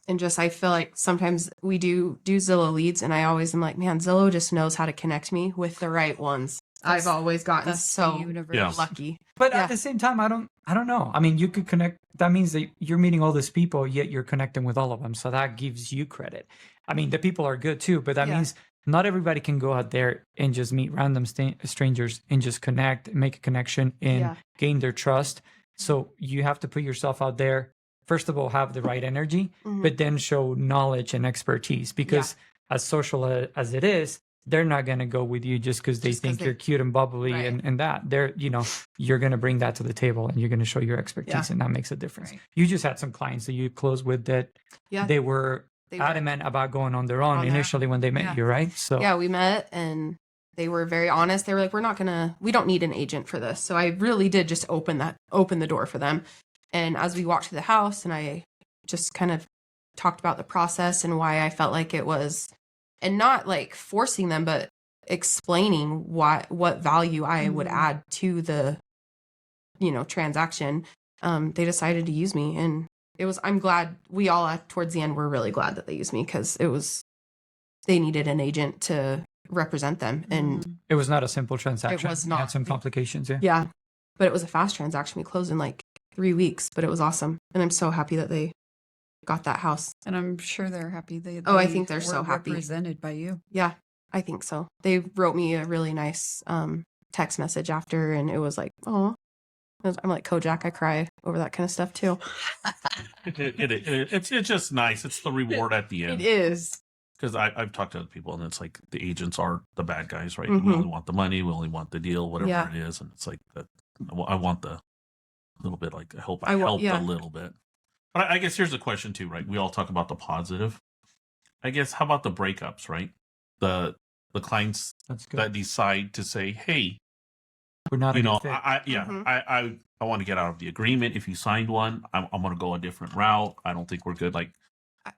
And just, I feel like sometimes we do Zillow leads, and I always am like, man, Zillow just knows how to connect me with the right ones. I've always gotten That's the so universe. Yeah. lucky. But Yeah. at the same time, I don't know. I mean, you could connect. That means that you're meeting all these people, yet you're connecting with all of them. So that gives you credit. I mean, the people are good too, but that Yeah. means not everybody can go out there and just meet random strangers and just connect, make a connection, and Yeah. gain their trust. So you have to put yourself out there. First of all, have the right energy, Mhm. but then show knowledge and expertise. Because as social as it is, they're not going to go with you just because they Just 'cause think they- you're cute and bubbly Right. and that. They're, you're going to bring that to the table and you're going to show your expertise, Yeah. and that makes a difference. Right. You just had some clients that you closed with that Yeah. they were They were- adamant about going on their own On their initially when they met Yeah. you, right? So Yeah, we met and they were very honest. They were like, we don't need an agent for this. So I really did just open the door for them. And as we walked to the house, and I just kind of talked about the process and why I felt like it was, and not like forcing them, but explaining what value I would Mhm. add to the, transaction. They decided to use me, and I'm glad we all towards the end were really glad that they used me, because they needed an agent to represent them. And Mhm. it was not a simple transaction. was It not. had some complications, yeah. yeah, but it was a fast transaction. We closed in like 3 weeks, but it was awesome. And I'm so happy that they got that house. And I'm sure they're happy. I think they're so were happy. represented by you. Yeah, I think so. They wrote me a really nice text message after, and it was like, oh, I'm like Kojak. I cry over that kind of stuff too. it's just nice. It's the reward at the It end. is. Because I've talked to other people, and it's like the agents are the bad guys, right? Mhm. We only want the money, we only want the deal, whatever Yeah. it is, and it's like that. I want the little bit. Like, I hope I I want- helped yeah. a little bit. But I guess here's the question too, right? We all talk about the positive. I guess how about the breakups, right? The clients That's good. that decide to say, "Hey, We're not a good fit. Mhm. I want to get out of the agreement. If you signed one, I'm going to go a different route. I don't think we're good." Like,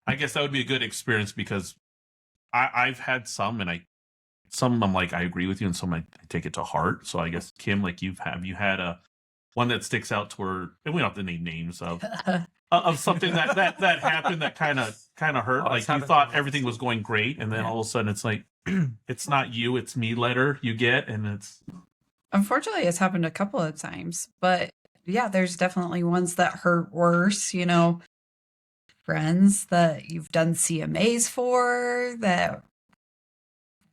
I guess that would be a good experience, because I've had some, and some I'm like, I agree with you, and some I take it to heart. So I guess, Kim, like, you had a one that sticks out to where, and we don't have to name names of something that happened that kind of hurt. Oh, Like, it's you happened thought to me. everything was going great, and then Yeah. all of a sudden it's like, it's not you, it's me letter you get, and it's Unfortunately, it's happened a couple of times, but yeah, there's definitely ones that hurt worse, you know, friends that you've done CMAs for that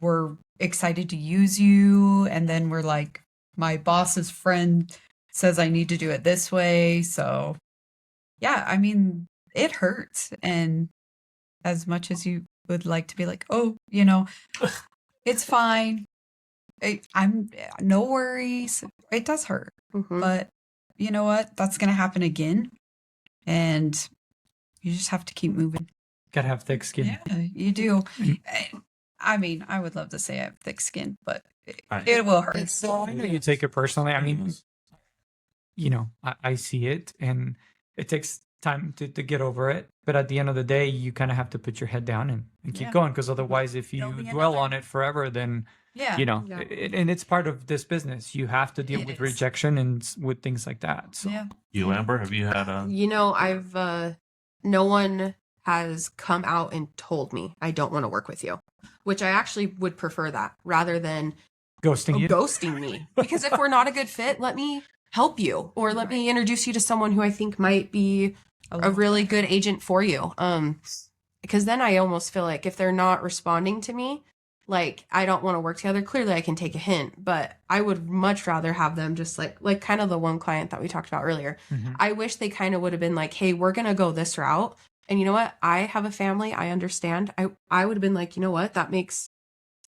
were excited to use you. And then we're like, my boss's friend says I need to do it this way. So, yeah, I mean, it hurts. And as much as you would like to be like, oh, you know, it's fine. I'm no worries. It does hurt. Mhm. But you know what? That's going to happen again. And you just have to keep moving. Gotta have thick skin. Yeah, you do. Mm. I mean, I would love to say I have thick skin, but I- it will hurt. So I know you take it personally. I mean, you know, I see it, and it takes time to get over it. But at the end of the day, you kind of have to put your head down and keep Yeah. going, because otherwise, if you There'll be dwell another- on it forever, then Yeah. you know, Yeah. and it's part of this business. You have to deal It with is. rejection and with things like that. So Yeah. You, Amber, have you had a? You know, I've no one has come out and told me I don't want to work with you, which I actually would prefer that rather than ghosting you. ghosting me. Because if we're not a good fit, let me help you, or let me introduce you to someone who I think might be a really good agent for you. Because then I almost feel like if they're not responding to me, like I don't want to work together. Clearly I can take a hint, but I would much rather have them just like kind of the one client that we talked about earlier. Mhm. I wish they kind of would have been like, hey, we're going to go this route. And you know what? I have a family. I understand. I would have been like, you know what? That makes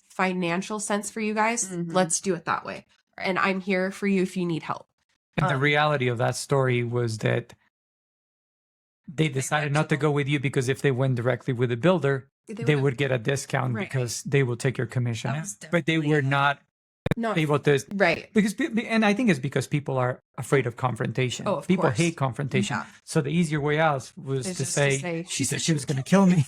financial sense for you guys. Mhm. Let's do it that way. And I'm here for you if you need help. And the reality of that story was that they decided not to go with you because if they went directly with the builder, they would get a discount Right. because they will take your commission. That was But they definitely were it. not not able to, right. because and I think it's because people are afraid of confrontation. Oh, of People course. hate confrontation. Yeah. So the easier way out was It's to just to say, say, she said she was going to kill me.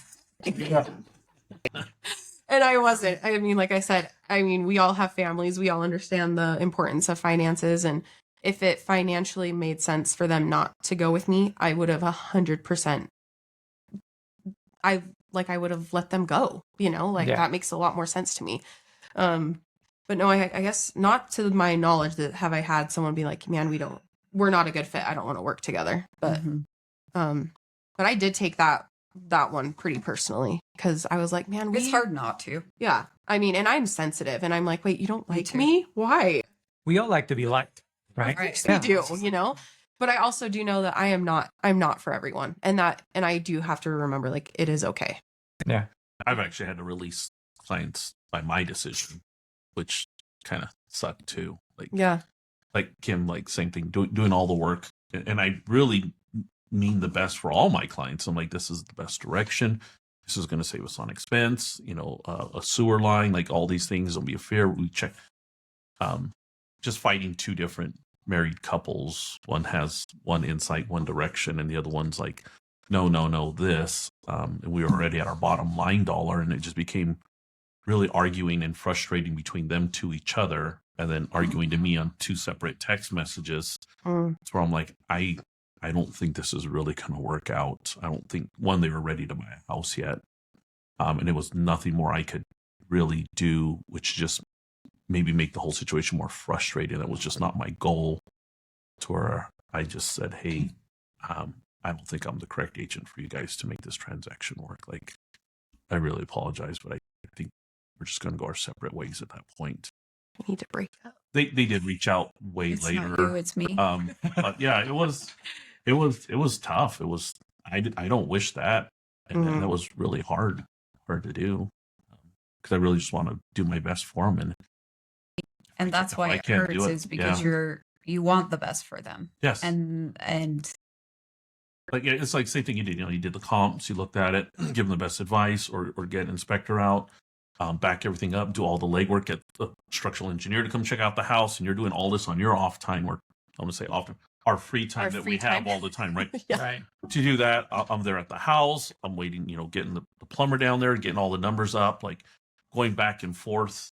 And I wasn't. I mean, like I said, I mean, we all have families. We all understand the importance of finances. And if it financially made sense for them not to go with me, I would have 100%. I would have let them go, you know, like Yeah. that makes a lot more sense to me. But no, I guess not to my knowledge that have I had someone be like, man, we're not a good fit. I don't want to work together. But, Mhm. but I did take that one pretty personally because I was like, man, It's hard not to. Yeah. I mean, and I'm sensitive and I'm like, wait, you don't Me like too. me? Why? We all like to be liked, right? Right. We do, you know? But I also do know that I'm not for everyone. And I do have to remember, like, it is okay. Yeah. I've actually had to release clients by my decision, which kind of sucked too. Yeah. Like Kim, like same thing, doing all the work, and I really mean the best for all my clients. I'm like, this is the best direction. This is going to save us on expense. You know, a sewer line, like all these things will be fair. We check. Just fighting two different married couples. One has one insight, one direction, and the other one's like, no, this. And we were already at our bottom line dollar, and it just became really arguing and frustrating between them to each other, and then arguing to me on two separate text messages. Mm. It's where I'm like, I don't think this is really going to work out. I don't think, one, they were ready to buy a house yet. And it was nothing more I could really do, which just maybe make the whole situation more frustrating. That was just not my goal, to where I just said, hey, I don't think I'm the correct agent for you guys to make this transaction work. Like, I really apologize, but I think we're just going to go our separate ways at that point. We need to break up. They did reach out way It's later. not you, it's me. But yeah, it was tough. It was, I don't wish that. And Mhm. that was really hard to do. Because I really just want to do my best for them. And that's if why I it can't do hurts it, is because you want the best for them. Yes. And Like, it's like same thing you did. You know, you did the comps, you looked at it, give them the best advice, or get an inspector out, back everything up, do all the legwork, get the structural engineer to come check out the house, and you're doing all this on your off time, or I'm going to say often, our free time Our that free we have time. all the time, right? Yeah. Right. To do that, I'm there at the house. I'm waiting, you know, getting the plumber down there, getting all the numbers up, like going back and forth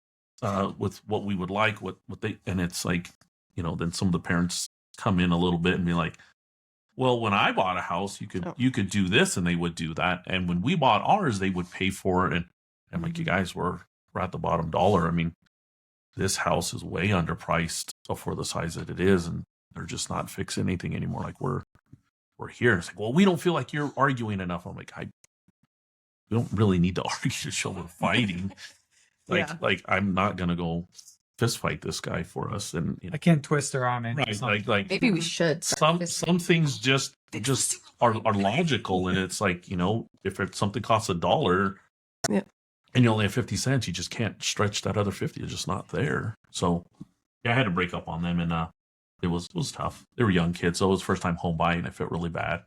with what we would like, what they, and it's like, you know, then some of the parents come in a little bit and be like, well, when I bought a house, you could do this, and they would do that, and when we bought ours, they would pay for it, and I'm like, you guys we're at the bottom dollar. I mean, this house is way underpriced for the size that it is, and they're just not fixing anything anymore. Like we're here. It's like, well, we don't feel like you're arguing enough. I'm like, we don't really need to argue to show we're fighting. Like I'm not gonna go fist fight this guy for us. And I can't twist her arm. right, like Maybe we should. some things just are logical, and it's like, if something costs $1, yeah, and you only have 50 cents, you just can't stretch that other 50. It's just not there. So yeah, I had to break up on them, and it was tough. They were young kids, so it was first time home buying. I felt really bad,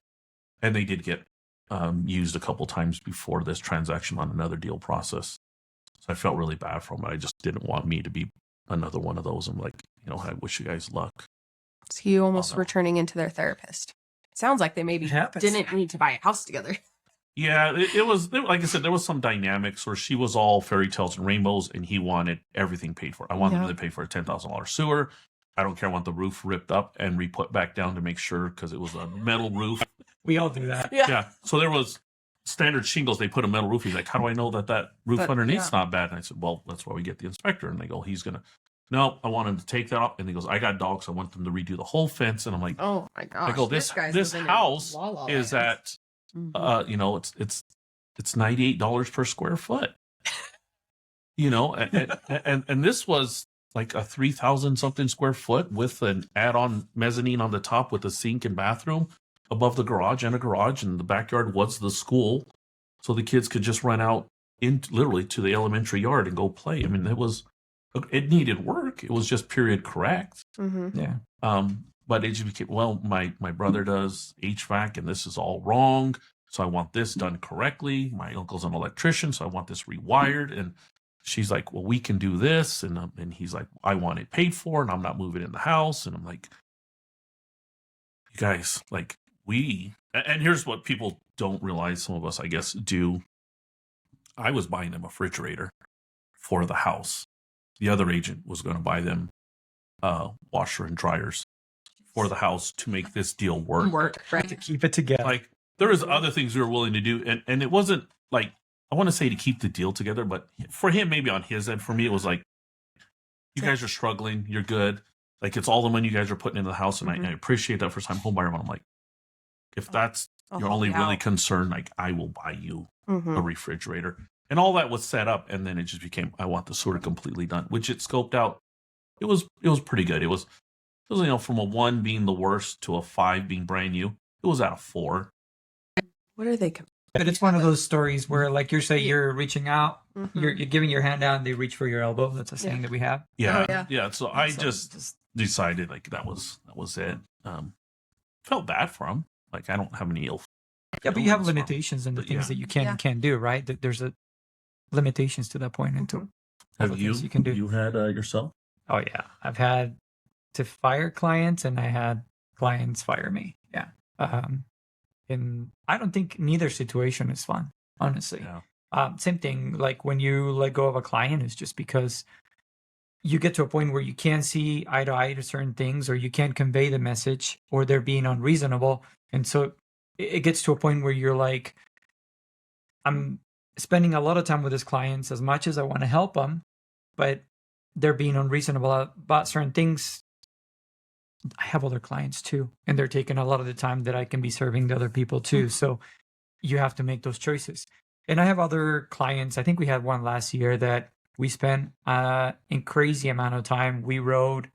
and they did get used a couple times before this transaction on another deal process. So I felt really bad for them. I just didn't want me to be another one of those. I'm like, I wish you guys luck. So you almost were turning into their therapist. Sounds like they maybe didn't need to buy a house together. Yeah, it was, like I said, there was some dynamics where she was all fairy tales and rainbows, and he wanted everything paid for. I wanted them to pay for a $10,000 sewer. I don't care. I want the roof ripped up and re-put back down to make sure, because it was a metal roof. We all do that. Yeah. So there was standard shingles. They put a metal roof. He's like, how do I know that roof underneath's not bad? And I said, well, that's why we get the inspector. And they go, no, I want him to take that off. And he goes, I got dogs. I want them to redo the whole fence. And I'm like, oh my gosh. I go, this house is at, it's $98 per square foot. And this was like a 3,000 something square foot with an add-on mezzanine on the top with a sink and bathroom above the garage, and a garage, and the backyard was the school, so the kids could just run out literally to the elementary yard and go play. I mean, it needed work. It was just period correct. Mm-hmm. Yeah. But it just became, well, my brother does HVAC, and this is all wrong, so I want this done correctly. My uncle's an electrician, so I want this rewired. And she's like, well, we can do this. And he's like, I want it paid for, and I'm not moving in the house. And I'm like, you guys, like, and here's what people don't realize, some of us, I guess, do. I was buying them a refrigerator for the house. The other agent was going to buy them washer and dryers for the house to make this deal work. Right. To keep it together. Like, there was other things we were willing to do, and it wasn't like, I want to say to keep the deal together, but for him, maybe on his end. For me, it was like, you guys are struggling, you're good, like, it's all the money you guys are putting into the house, and I appreciate that first time home buyer. But I'm like, if that's you're only really concerned, like, I will buy you a refrigerator. And all that was set up, and then it just became, I want the sewer completely done, which it scoped out. It was pretty good. It was from a 1 being the worst to a 5 being brand new. It was at a 4. What are they? But it's one of those stories where, like you say, you're reaching out, you're giving your hand out, and they reach for your elbow. That's a saying that we have. Yeah. So I just decided, like, that was it. Felt bad for him. Like, I don't have any ill. Yeah, but you have limitations in the things that you can and can't do, right? That there's limitations to that point. Into have you can do. You had yourself? Oh yeah, I've had to fire clients, and I had clients fire me. Yeah. And I don't think neither situation is fun, honestly. Yeah. Same thing, like when you let go of a client, is just because you get to a point where you can't see eye to eye to certain things, or you can't convey the message, or they're being unreasonable. And so it gets to a point where you're like, I'm spending a lot of time with these clients as much as I want to help them, but they're being unreasonable about certain things. I have other clients too, and they're taking a lot of the time that I can be serving the other people too. So you have to make those choices. And I have other clients. I think we had one last year that we spent in crazy amount of time. We wrote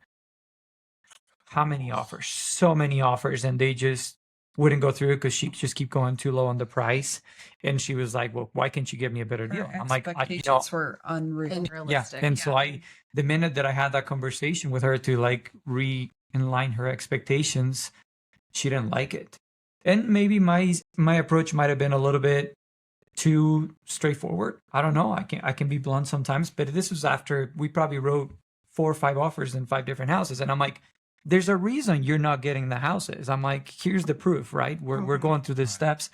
how many offers? So many offers, and they just wouldn't go through it because she just keep going too low on the price. And she was like, well, why can't you give me a better deal? I'm like, expectations were unrealistic. Yeah. And so the minute that I had that conversation with her to like in-line her expectations, she didn't like it. And maybe my approach might have been a little bit too straightforward. I don't know. I can be blunt sometimes, but this was after we probably wrote 4 or 5 offers in 5 different houses. And I'm like, there's a reason you're not getting the houses. I'm like, here's the proof, right? We're going through the steps.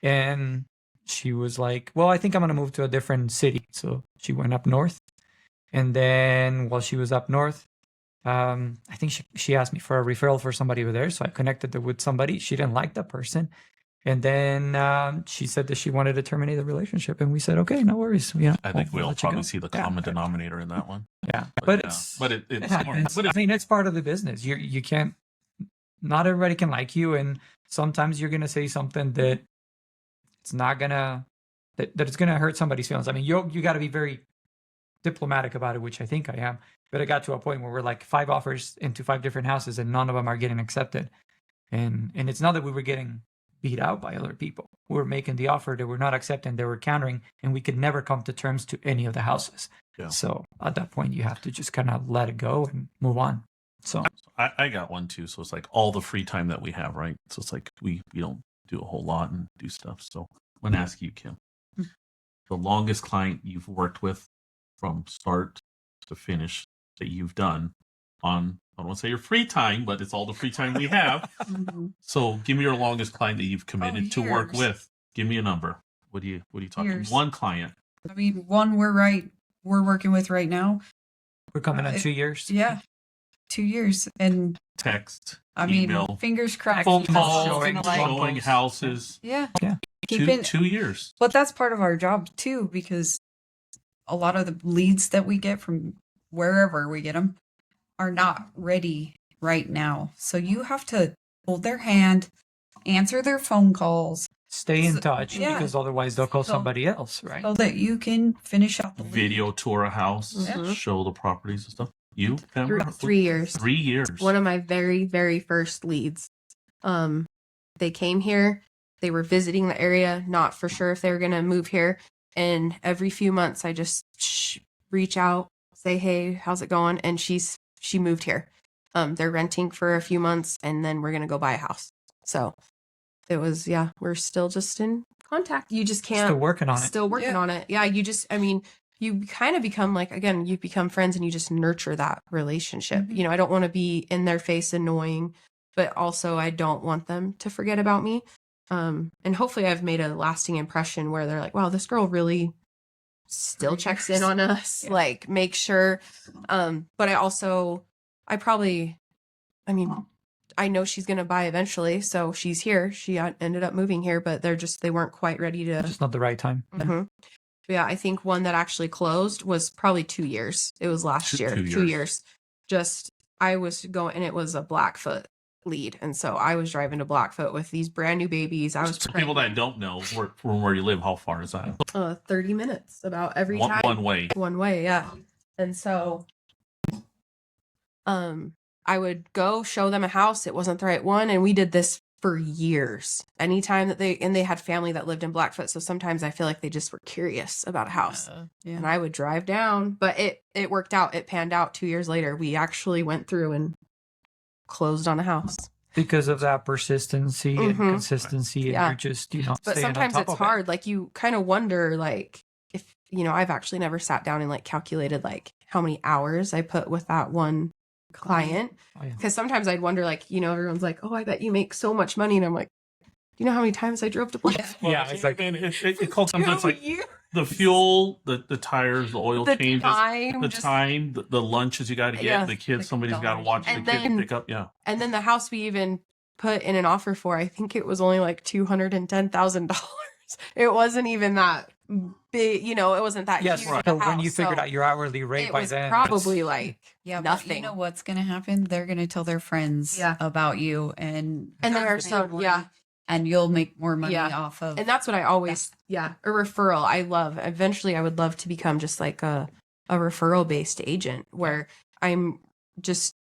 And she was like, well, I think I'm going to move to a different city. So she went up north. And then while she was up north, I think she asked me for a referral for somebody over there. So I connected her with somebody. She didn't like that person. And then she said that she wanted to terminate the relationship. And we said, okay, no worries. I think we'll probably see the common denominator in that one. Yeah. But it happens. But it's part of the business. You can't not everybody can like you, and sometimes you're gonna say something that it's not gonna that it's gonna hurt somebody's feelings. I mean, you got to be very diplomatic about it, which I think I am. But it got to a point where we're like 5 offers into 5 different houses, and none of them are getting accepted. And it's not that we were getting beat out by other people. We were making the offer, they were not accepting, they were countering, and we could never come to terms to any of the houses. Yeah. So at that point, you have to just kind of let it go and move on. So I got one too. So it's like all the free time that we have, right? So it's like we don't do a whole lot and do stuff. So I'm gonna ask you, Kim, the longest client you've worked with from start to finish that you've done on, I don't want to say your free time, but it's all the free time we have. So give me your longest client that you've committed to work years. with. Give me a number. What are you talking? Years. One client. I mean, one we're working with right now. we're coming on 2 years. Yeah, 2 years, and Text. I mean, email. fingers crossed. Phone Email calls. showing, Showing houses. Yeah, Yeah. keeping. 2 years. But that's part of our job too, because a lot of the leads that we get from wherever we get them are not ready right now. So you have to hold their hand, answer their phone calls, Stay in So- touch, yeah. because otherwise they'll call So- somebody else, right? so that you can finish out the lead. Video tour a house. Mhm. Show the properties and stuff. You, Pamela? 3 years. 3 years. One of my very, very first leads. They came here. They were visiting the area, not for sure if they were going to move here. And every few months, I just reach out, say, "Hey, how's it going?" And she moved here. They're renting for a few months, and then we're going to go buy a house. So it was, yeah, we're still just in contact. You just can't. Still working on it. Still working Yeah. on it. Yeah, you kind of become like, again, you become friends and you just nurture that relationship. Mhm. I don't want to be in their face annoying, but also I don't want them to forget about me. And hopefully I've made a lasting impression where they're like, wow, this girl really still 3 checks years. in on us, Yeah. like make sure. But I know she's going to buy eventually. So she's here. She ended up moving here, but they weren't quite ready to. Just not the right time. Mhm. Yeah, I think one that actually closed was probably 2 years. It was last year. 2 years. Just I was going, and it was a Blackfoot lead, and so I was driving to Blackfoot with these brand new babies. I was For people that don't know, from where you live, how far is that? 30 minutes about every time. One way. One way, yeah. And so I would go show them a house. It wasn't the right one, and we did this for years. Anytime that they had family that lived in Blackfoot, so sometimes I feel like they just were curious about a house. Yeah. And I would drive down, but it worked out. It panned out. 2 years later, we actually went through and closed on a house. Because of that persistency and Mhm. consistency, and Yeah. you're just, But staying on sometimes top it's of it. hard. Like you kind of wonder, like if I've actually never sat down and like calculated like how many hours I put with that one client. Oh, yeah. Because sometimes I'd wonder, like, everyone's like, "Oh, I bet you make so much money," and I'm like, "Do you know how many times I drove to Blackfoot?" Yeah, it's like- and it calls sometimes 2 like years. the fuel, the tires, the oil The changes, time, the just- time, the lunches you got to get, Yeah. the kids, Like somebody's got to watch the And kids then- pick up. Yeah. And then the house we even put in an offer for, I think it was only like $210,000. It wasn't even that big, it wasn't that Yes, huge. right. of so a when you house. figured So out your hourly rate it by was then, probably like Yeah, but nothing. you know what's going to happen? They're going to tell their friends Yeah. about you, and they're so, yeah. and you'll make more money Yeah. off of. And that's what I always, a referral. I love. Eventually, I would love to become just like a referral based agent where I'm just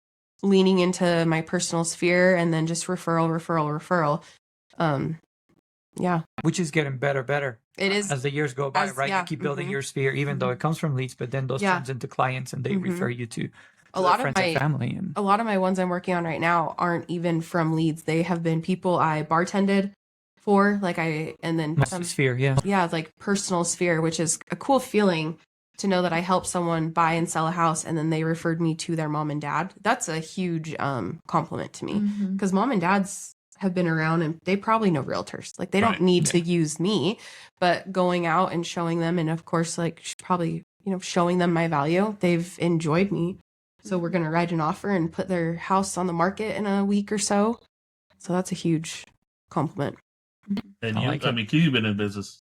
leaning into my personal sphere and then just referral. Yeah, which is getting better it is. as the years go by, As- right? yeah, You keep building mhm. your sphere, even though it comes from leads, but then those Yeah. turns into clients, and they Mhm. refer you to A lot of friends and my family. And a lot of my ones I'm working on right now aren't even from leads. They have been people I bartended for, and then some, sphere, yeah. like personal sphere, which is a cool feeling to know that I helped someone buy and sell a house and then they referred me to their mom and dad. That's a huge compliment to me Mhm. because mom and dads have been around and they probably know realtors. Like they don't Right. need to use me, but going out and showing them, and of course, like probably, showing them my value, they've enjoyed me. So we're going to write an offer and put their house on the market in a week or so. So that's a huge compliment. And I you, like I it. mean, you've been in business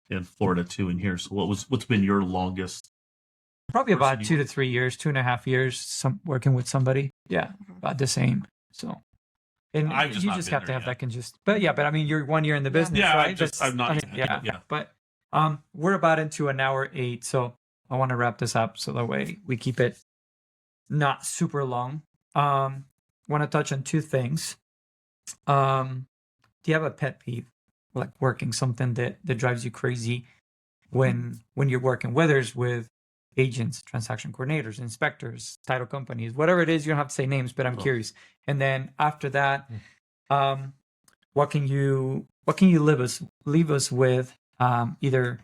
in Florida too, and here. So what's been your longest? Probably about person 2 you- to 3 years, 2.5 years, working with somebody. Yeah, Mhm. about the same. So And I've just you not just been have to there have yet. that but yeah, but I mean, you're 1 year in the business, Yeah, right? I'm not I mean, yet, yeah. But we're about into an hour 8, so I want to wrap this up so that way we keep it not super long. Want to touch on 2 things. Do you have a pet peeve, like working, something that drives you crazy when you're working, whether it's with agents, transaction coordinators, inspectors, title companies, whatever it is? You don't have to say names, but I'm Oh. curious. And then after that, what can you leave us with, either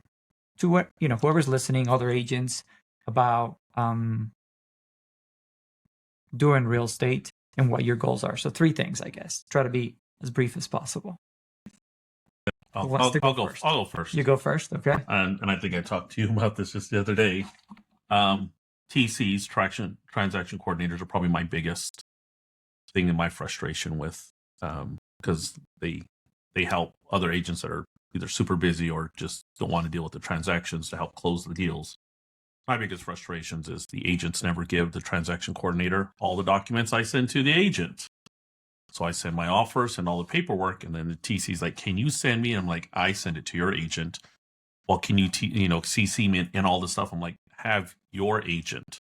to what, whoever's listening, other agents, about doing real estate and what your goals are. So 3 things, I guess. Try to be as brief as possible. Who wants to go first? I'll go first. You go first, okay? And I think I talked to you about this just the other day. TCs, transaction coordinators, are probably my biggest thing in my frustration with, because they help other agents that are either super busy or just don't want to deal with the transactions to help close the deals. My biggest frustrations is the agents never give the transaction coordinator all the documents I send to the agent. So I send my offers and all the paperwork, and then the TC's like, "Can you send me?" And I'm like, "I send it to your agent." Well, can you CC me and all this stuff? I'm like, have your agent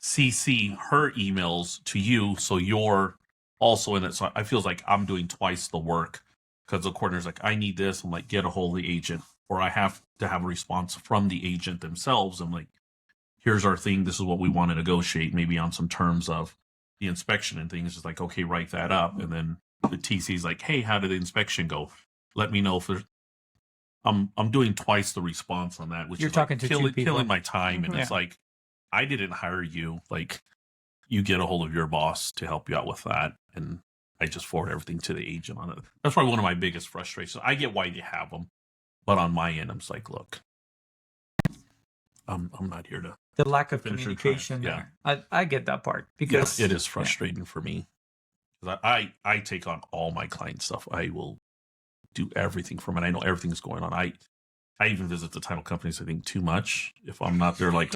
CC her emails to you, so you're also in it. So I feel like I'm doing twice the work, because the coordinator's like, "I need this." I'm like, "Get a hold of the agent," or I have to have a response from the agent themselves. I'm like, "Here's our thing. This is what we want to negotiate, maybe on some terms of the inspection and things." It's like, "Okay, write that up." And then the TC's like, "Hey, how did the inspection go? Let me know if there's." I'm doing twice the response on that, which You're is talking like to 2 people. killing my time. And Mhm. it's like, I didn't hire you. Like, you get a hold of your boss to help you out with that. And I just forward everything to the agent on it. That's probably one of my biggest frustrations. I get why they have them, but on my end, I'm just like, look, I'm not here to. The lack of Finish your communication triumph, there. I get that part, because It is frustrating for me. 'Cause I take on all my client stuff. I will do everything from it. I know everything's going on. I even visit the title companies, I think, too much. If I'm not there like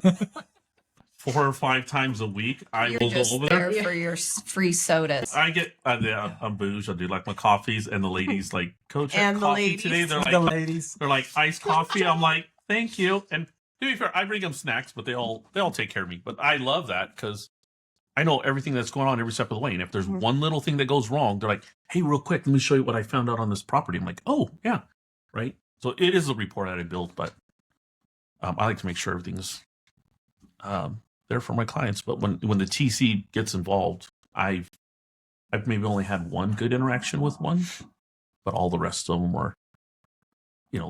4 or 5 times a week, I You're will go just over there there. for your free sodas. I get I'm bouge. I do like my coffees, and the ladies like, "Coach, I And have the coffee ladies. today." the ladies. They're like iced coffee. I'm like, "Thank you." And to be fair, I bring them snacks, but they all take care of me. But I love that, because I know everything that's going on every step of the way. And if there's one little thing that goes wrong, they're like, "Hey, real quick, let me show you what I found out on this property." I'm like, "Oh, yeah." Right. So it is a report that I build, but I like to make sure everything's there for my clients. But when the TC gets involved, I've maybe only had one good interaction with one, but all the rest of them were,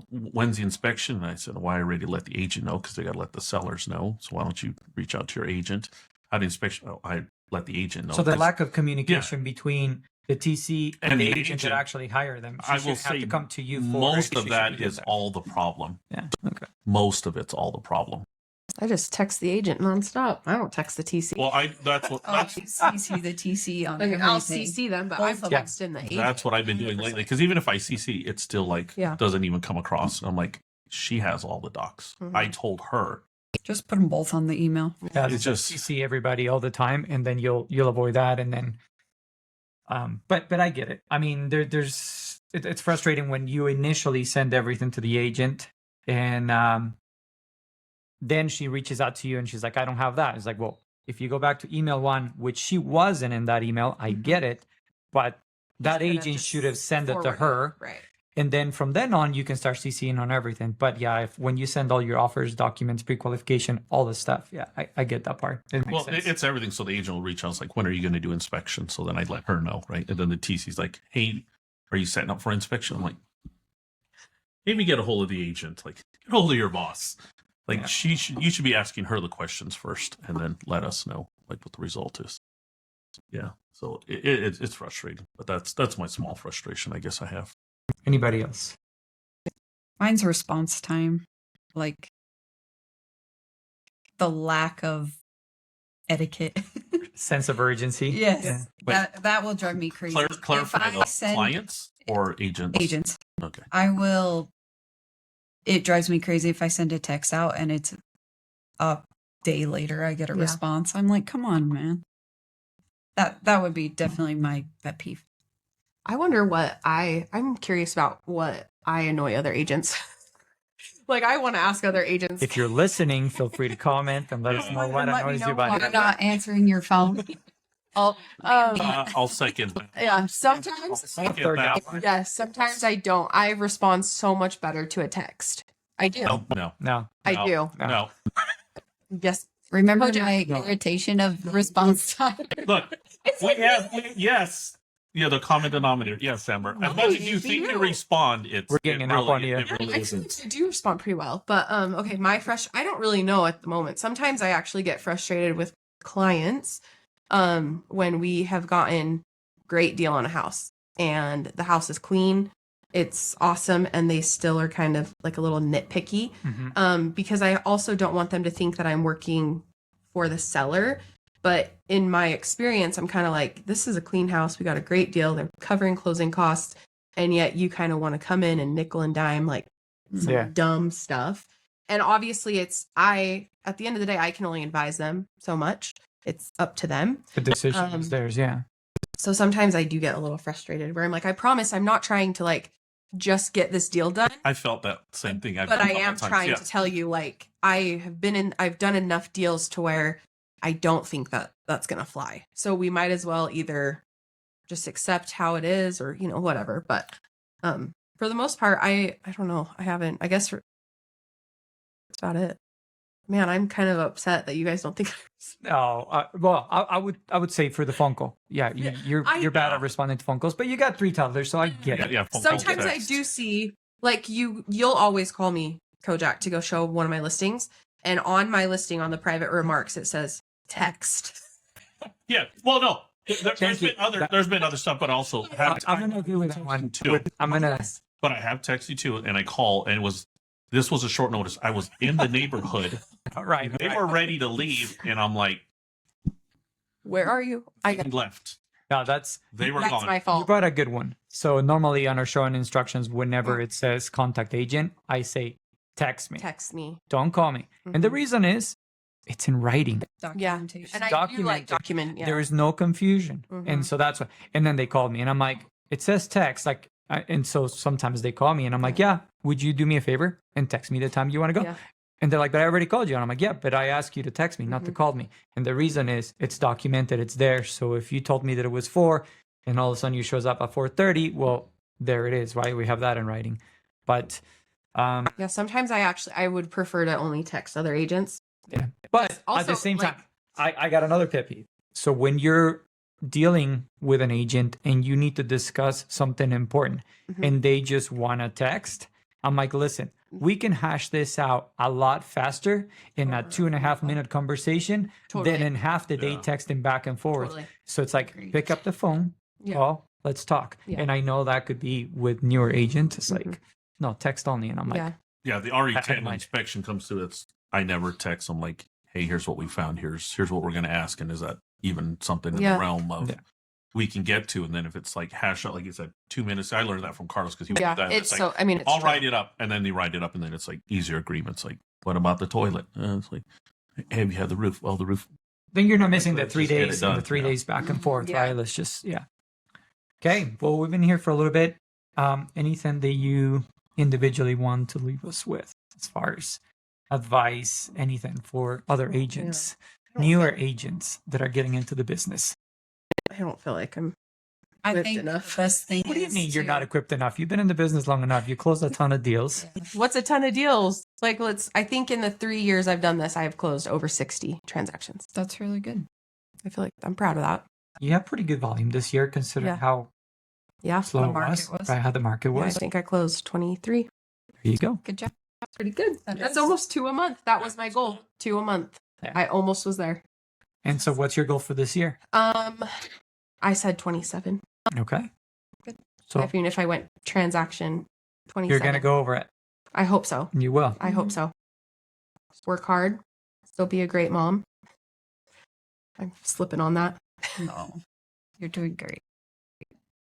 when's the inspection? And I said, "Well, I already let the agent know, because they got to let the sellers know. So why don't you reach out to your agent?" How the inspection? Oh, I let the agent know. So the 'cause lack of communication between the TC and the agent that actually hire them. She I should will have say to come to you for most it. of She that should be is there. all the problem. Yeah. Okay. Most of it's all the problem. I just text the agent nonstop. I don't text the TC. Well, that's what Oh, that's you CC the TC on Like, everything. I'll CC them, but Both I'm of them. texting the agent. that's what I've been doing lately. Because even if I CC, it's still like Yeah. doesn't even come across. I'm like, she has all the docs. Mhm. I told her. Just put them both on the email. Yeah, It's it's just- just CC everybody all the time, and then you'll avoid that, and then. But I get it. I mean, it's frustrating when you initially send everything to the agent, and then she reaches out to you and she's like, "I don't have that." It's like, well, if you go back to email 1, which she wasn't in that email, I get it, but that Should have agent just should have sent it to forwarded her. Right. And then from then on, you can start CCing on everything. But yeah, when you send all your offers, documents, pre-qualification, all this stuff, yeah, I get that part. It makes Well, sense. it's everything. So the agent will reach out. It's like, "When are you going to do inspection?" So then I'd let her know, right? And then the TC's like, "Hey, are you setting up for inspection?" I'm like, maybe get a hold of the agent. Like, get a hold of your boss. Like, Yeah. you should be asking her the questions first, and then let us know like what the result is. Yeah. So it's frustrating, but that's my small frustration, I guess I have. Anybody else? Mine's response time. Like the lack of etiquette. Sense of urgency. Yes. Yeah. That will drive me crazy. Clarify If I though, send clients or agents? agents, Okay. it drives me crazy if I send a text out and it's a day later I get a Yeah. response. I'm like, come on, man. That would be definitely my pet peeve. I wonder what I'm curious about what I annoy other agents. Like, I want to ask other agents. If you're listening, feel free to comment and let us Yeah. know what Let me annoys know you about why. You're it. not answering your phone. Um, I'll second that. yeah, sometimes. Second that. Yes, sometimes I don't. I respond so much better to a text. I do. No. No. I No. do. No. Yes. Remember Oh, my no. irritation of response time? Look, yes. Yeah, the common denominator. Yes, Amber. As much as you think you respond, it's We're ganging up on you. It really I isn't. do respond pretty well, but okay, I don't really know at the moment. Sometimes I actually get frustrated with clients when we have gotten great deal on a house and the house is clean, it's awesome, and they still are kind of like a little nitpicky because I also don't want them to think that I'm working for the seller. But in my experience, I'm kind of like, this is a clean house. We got a great deal. They're covering closing costs. And yet you kind of want to come in and nickel and dime like some Yeah. dumb stuff. And obviously at the end of the day, I can only advise them so much. It's up to them. The decision is theirs, yeah. So sometimes I do get a little frustrated where I'm like, I promise I'm not trying to like just get this deal done. I felt that same thing. But I am trying to tell you, like, I've done enough deals to where I don't think that that's going to fly. So we might as well either just accept how it is or, whatever. But for the most part, I don't know. I guess that's about it. Man, I'm kind of upset that you guys don't think. Oh, well, I would say for the phone call. Yeah, you're bad at responding to phone calls, but you got 3 toddlers, so I get it. Yeah, Sometimes I do see, like, you'll always call me Kojak to go show one of my listings. And on my listing, on the private remarks, it says text. Yeah. Well, no. There's been other stuff, but also I'm gonna agree with that one too. But I have texted you too, and I call, and this was a short notice. I was in the neighborhood. right. They were ready to leave, and I'm like, Where are you? I left. No, They were That's gone. my you fault. brought a good one. So normally on our showing instructions, whenever it says contact agent, I say text me. Text me. Don't call me. And the Mhm. reason is it's in writing. Documentation. And I do like document. Yeah. There is no confusion. Mhm. And so that's why. And then they called me and I'm like, it says text. And so sometimes they call me and I'm like, yeah, would you do me a favor and text me the time you want to go? Yeah. And they're like, but I already called you. And I'm like, yeah, but I asked you to text me, not to call me. And the reason is it's documented. It's there. So if you told me that it was 4 and all of a sudden you shows up at 4:30, well, there it is, right? We have that in writing. But Yeah, sometimes I would prefer to only text other agents. yeah. But at Also, the same like- time, I got another pet peeve. So when you're dealing with an agent and you need to discuss something important Mhm. and they just want to text, I'm like, listen, we can hash this out a lot faster in a 2.5 minute conversation Totally. than in half the day Yeah. texting back and forth. Totally. So it's like, Agreed. pick up the phone, Yeah. call, let's talk. Yeah. And I know that could be with newer agents. It's Mhm. like, no, text only. And I'm like, Yeah. Yeah, the I RE10 might. inspection comes through. I never text. I'm like, hey, here's what we found. Here's what we're going to ask. And is that even something in Yeah. the realm of Yeah. we can get to? And then if it's like hash out, like you said, 2 minutes. I learned that from Carlos because he would Yeah. do that. It's like, so, I mean, it's I'll true. write it up, and then they write it up, and then it's like easier agreements. Like, what about the toilet? It's like, hey, we have the roof. Well, the roof. then you're not missing the Let's 3 just get it days and the done, 3 yeah. days back and forth, Yeah. right? Let's just, yeah. Okay. Well, we've been here for a little bit. Anything that you individually want to leave us with as far as advice, anything for other agents, I don't newer agents that are getting into the business? I don't feel like I'm. I Whipped think enough. the best thing What do you is mean you're to- not equipped enough? You've been in the business long enough. You closed a ton of deals. What's a ton of deals? Like, I think in the 3 years I've done this, I have closed over 60 transactions. That's really good. I feel like I'm proud of that. You have pretty good volume this year considering Yeah. how Yeah. slow The it market was, was. right? How the market Yeah, I was. think I closed 23. There you go. Good job. Pretty good. That That's is. almost 2 a month. That was my goal. 2 a month. Yeah. I almost was there. And so what's your goal for this year? I said 27. Okay. Good. So I mean, if I went transaction 27. you're going to go over it. I hope so. You will. I hope so. Work hard. Still be a great mom. I'm slipping on that. No, you're doing great.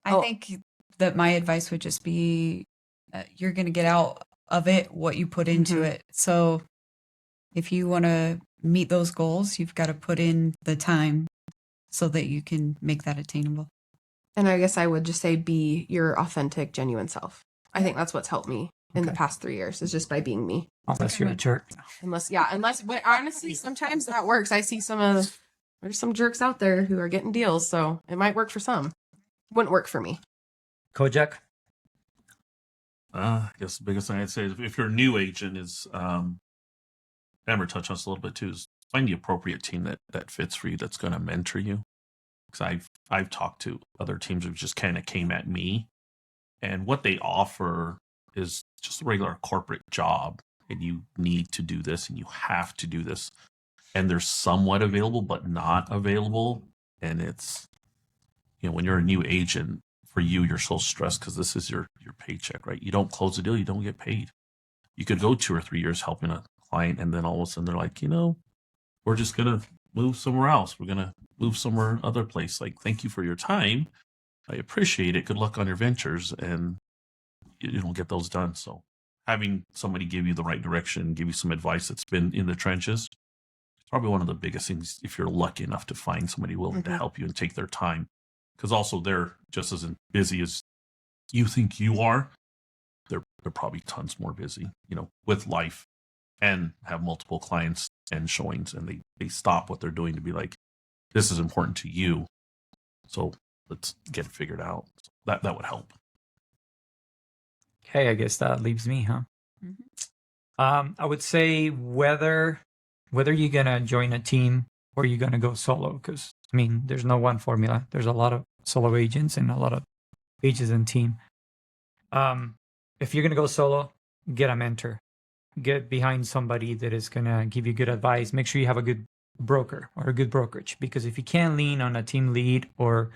Oh. I think that my advice would just be you're going to get out of it what you put into Mhm. it. So if you want to meet those goals, you've got to put in the time so that you can make that attainable. And I guess I would just say be your authentic, genuine self. I think that's what's helped me in the Okay. past 3 years is just by being me. Unless you're a jerk. But honestly, sometimes that works. I see there's some jerks out there who are getting deals, so it might work for some. Wouldn't work for me. Kojak? I guess the biggest thing I'd say is if you're a new agent is, Amber touched on this a little bit too, is find the appropriate team that fits for you, that's going to mentor you. Because I've talked to other teams who just kind of came at me, and what they offer is just a regular corporate job, and you need to do this and you have to do this, and they're somewhat available but not available. And it's, when you're a new agent, for you're so stressed because this is your paycheck, right? You don't close the deal, you don't get paid. You could go 2 or 3 years helping a client, and then all of a sudden they're like, we're just gonna move somewhere else. We're gonna move somewhere other place. Like, thank you for your time. I appreciate it. Good luck on your ventures. And you don't get those done. So having somebody give you the right direction, give you some advice that's been in the trenches, it's probably one of the biggest things if you're lucky enough to find somebody willing to help you and take their time. Because also they're just as busy as you think you are. They're probably tons more busy, with life, and have multiple clients and showings, and they stop what they're doing to be like, this is important to you, so let's get it figured out. So that would help. Okay, I guess that leaves me, huh? I would say whether you're gonna join a team or you're gonna go solo, because there's no one formula. There's a lot of solo agents and a lot of agents and team. If you're gonna go solo, get a mentor. Get behind somebody that is gonna give you good advice. Make sure you have a good broker or a good brokerage, because if you can't lean on a team lead or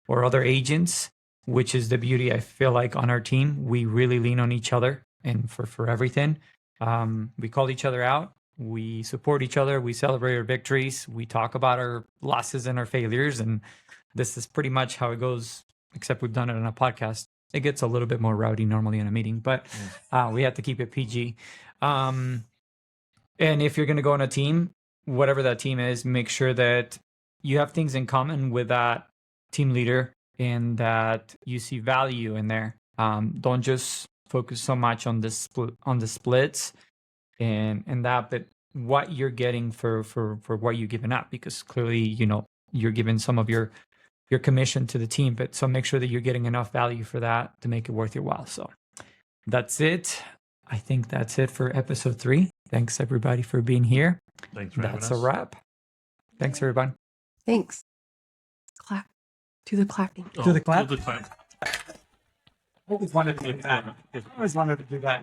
other agents, which is the beauty, I feel like, on our team, we really lean on each other and for everything. We call each other out. We support each other. We celebrate our victories. We talk about our losses and our failures. And this is pretty much how it goes, except we've done it on a podcast. It gets a little bit more rowdy normally in a meeting, but we have to keep it PG. And if you're going to go on a team, whatever that team is, make sure that you have things in common with that team leader and that you see value in there. Don't just focus so much on the splits and that, but what you're getting for what you're giving up, because clearly, you're giving some of your commission to the team, but so make sure that you're getting enough value for that to make it worth your while. So that's it. I think that's it for episode 3. Thanks everybody for being here. Thanks for having us. That's a wrap. Thanks everybody. Thanks. Clap. Do the clapping. Do the clap? Do the clap. I always wanted to do that.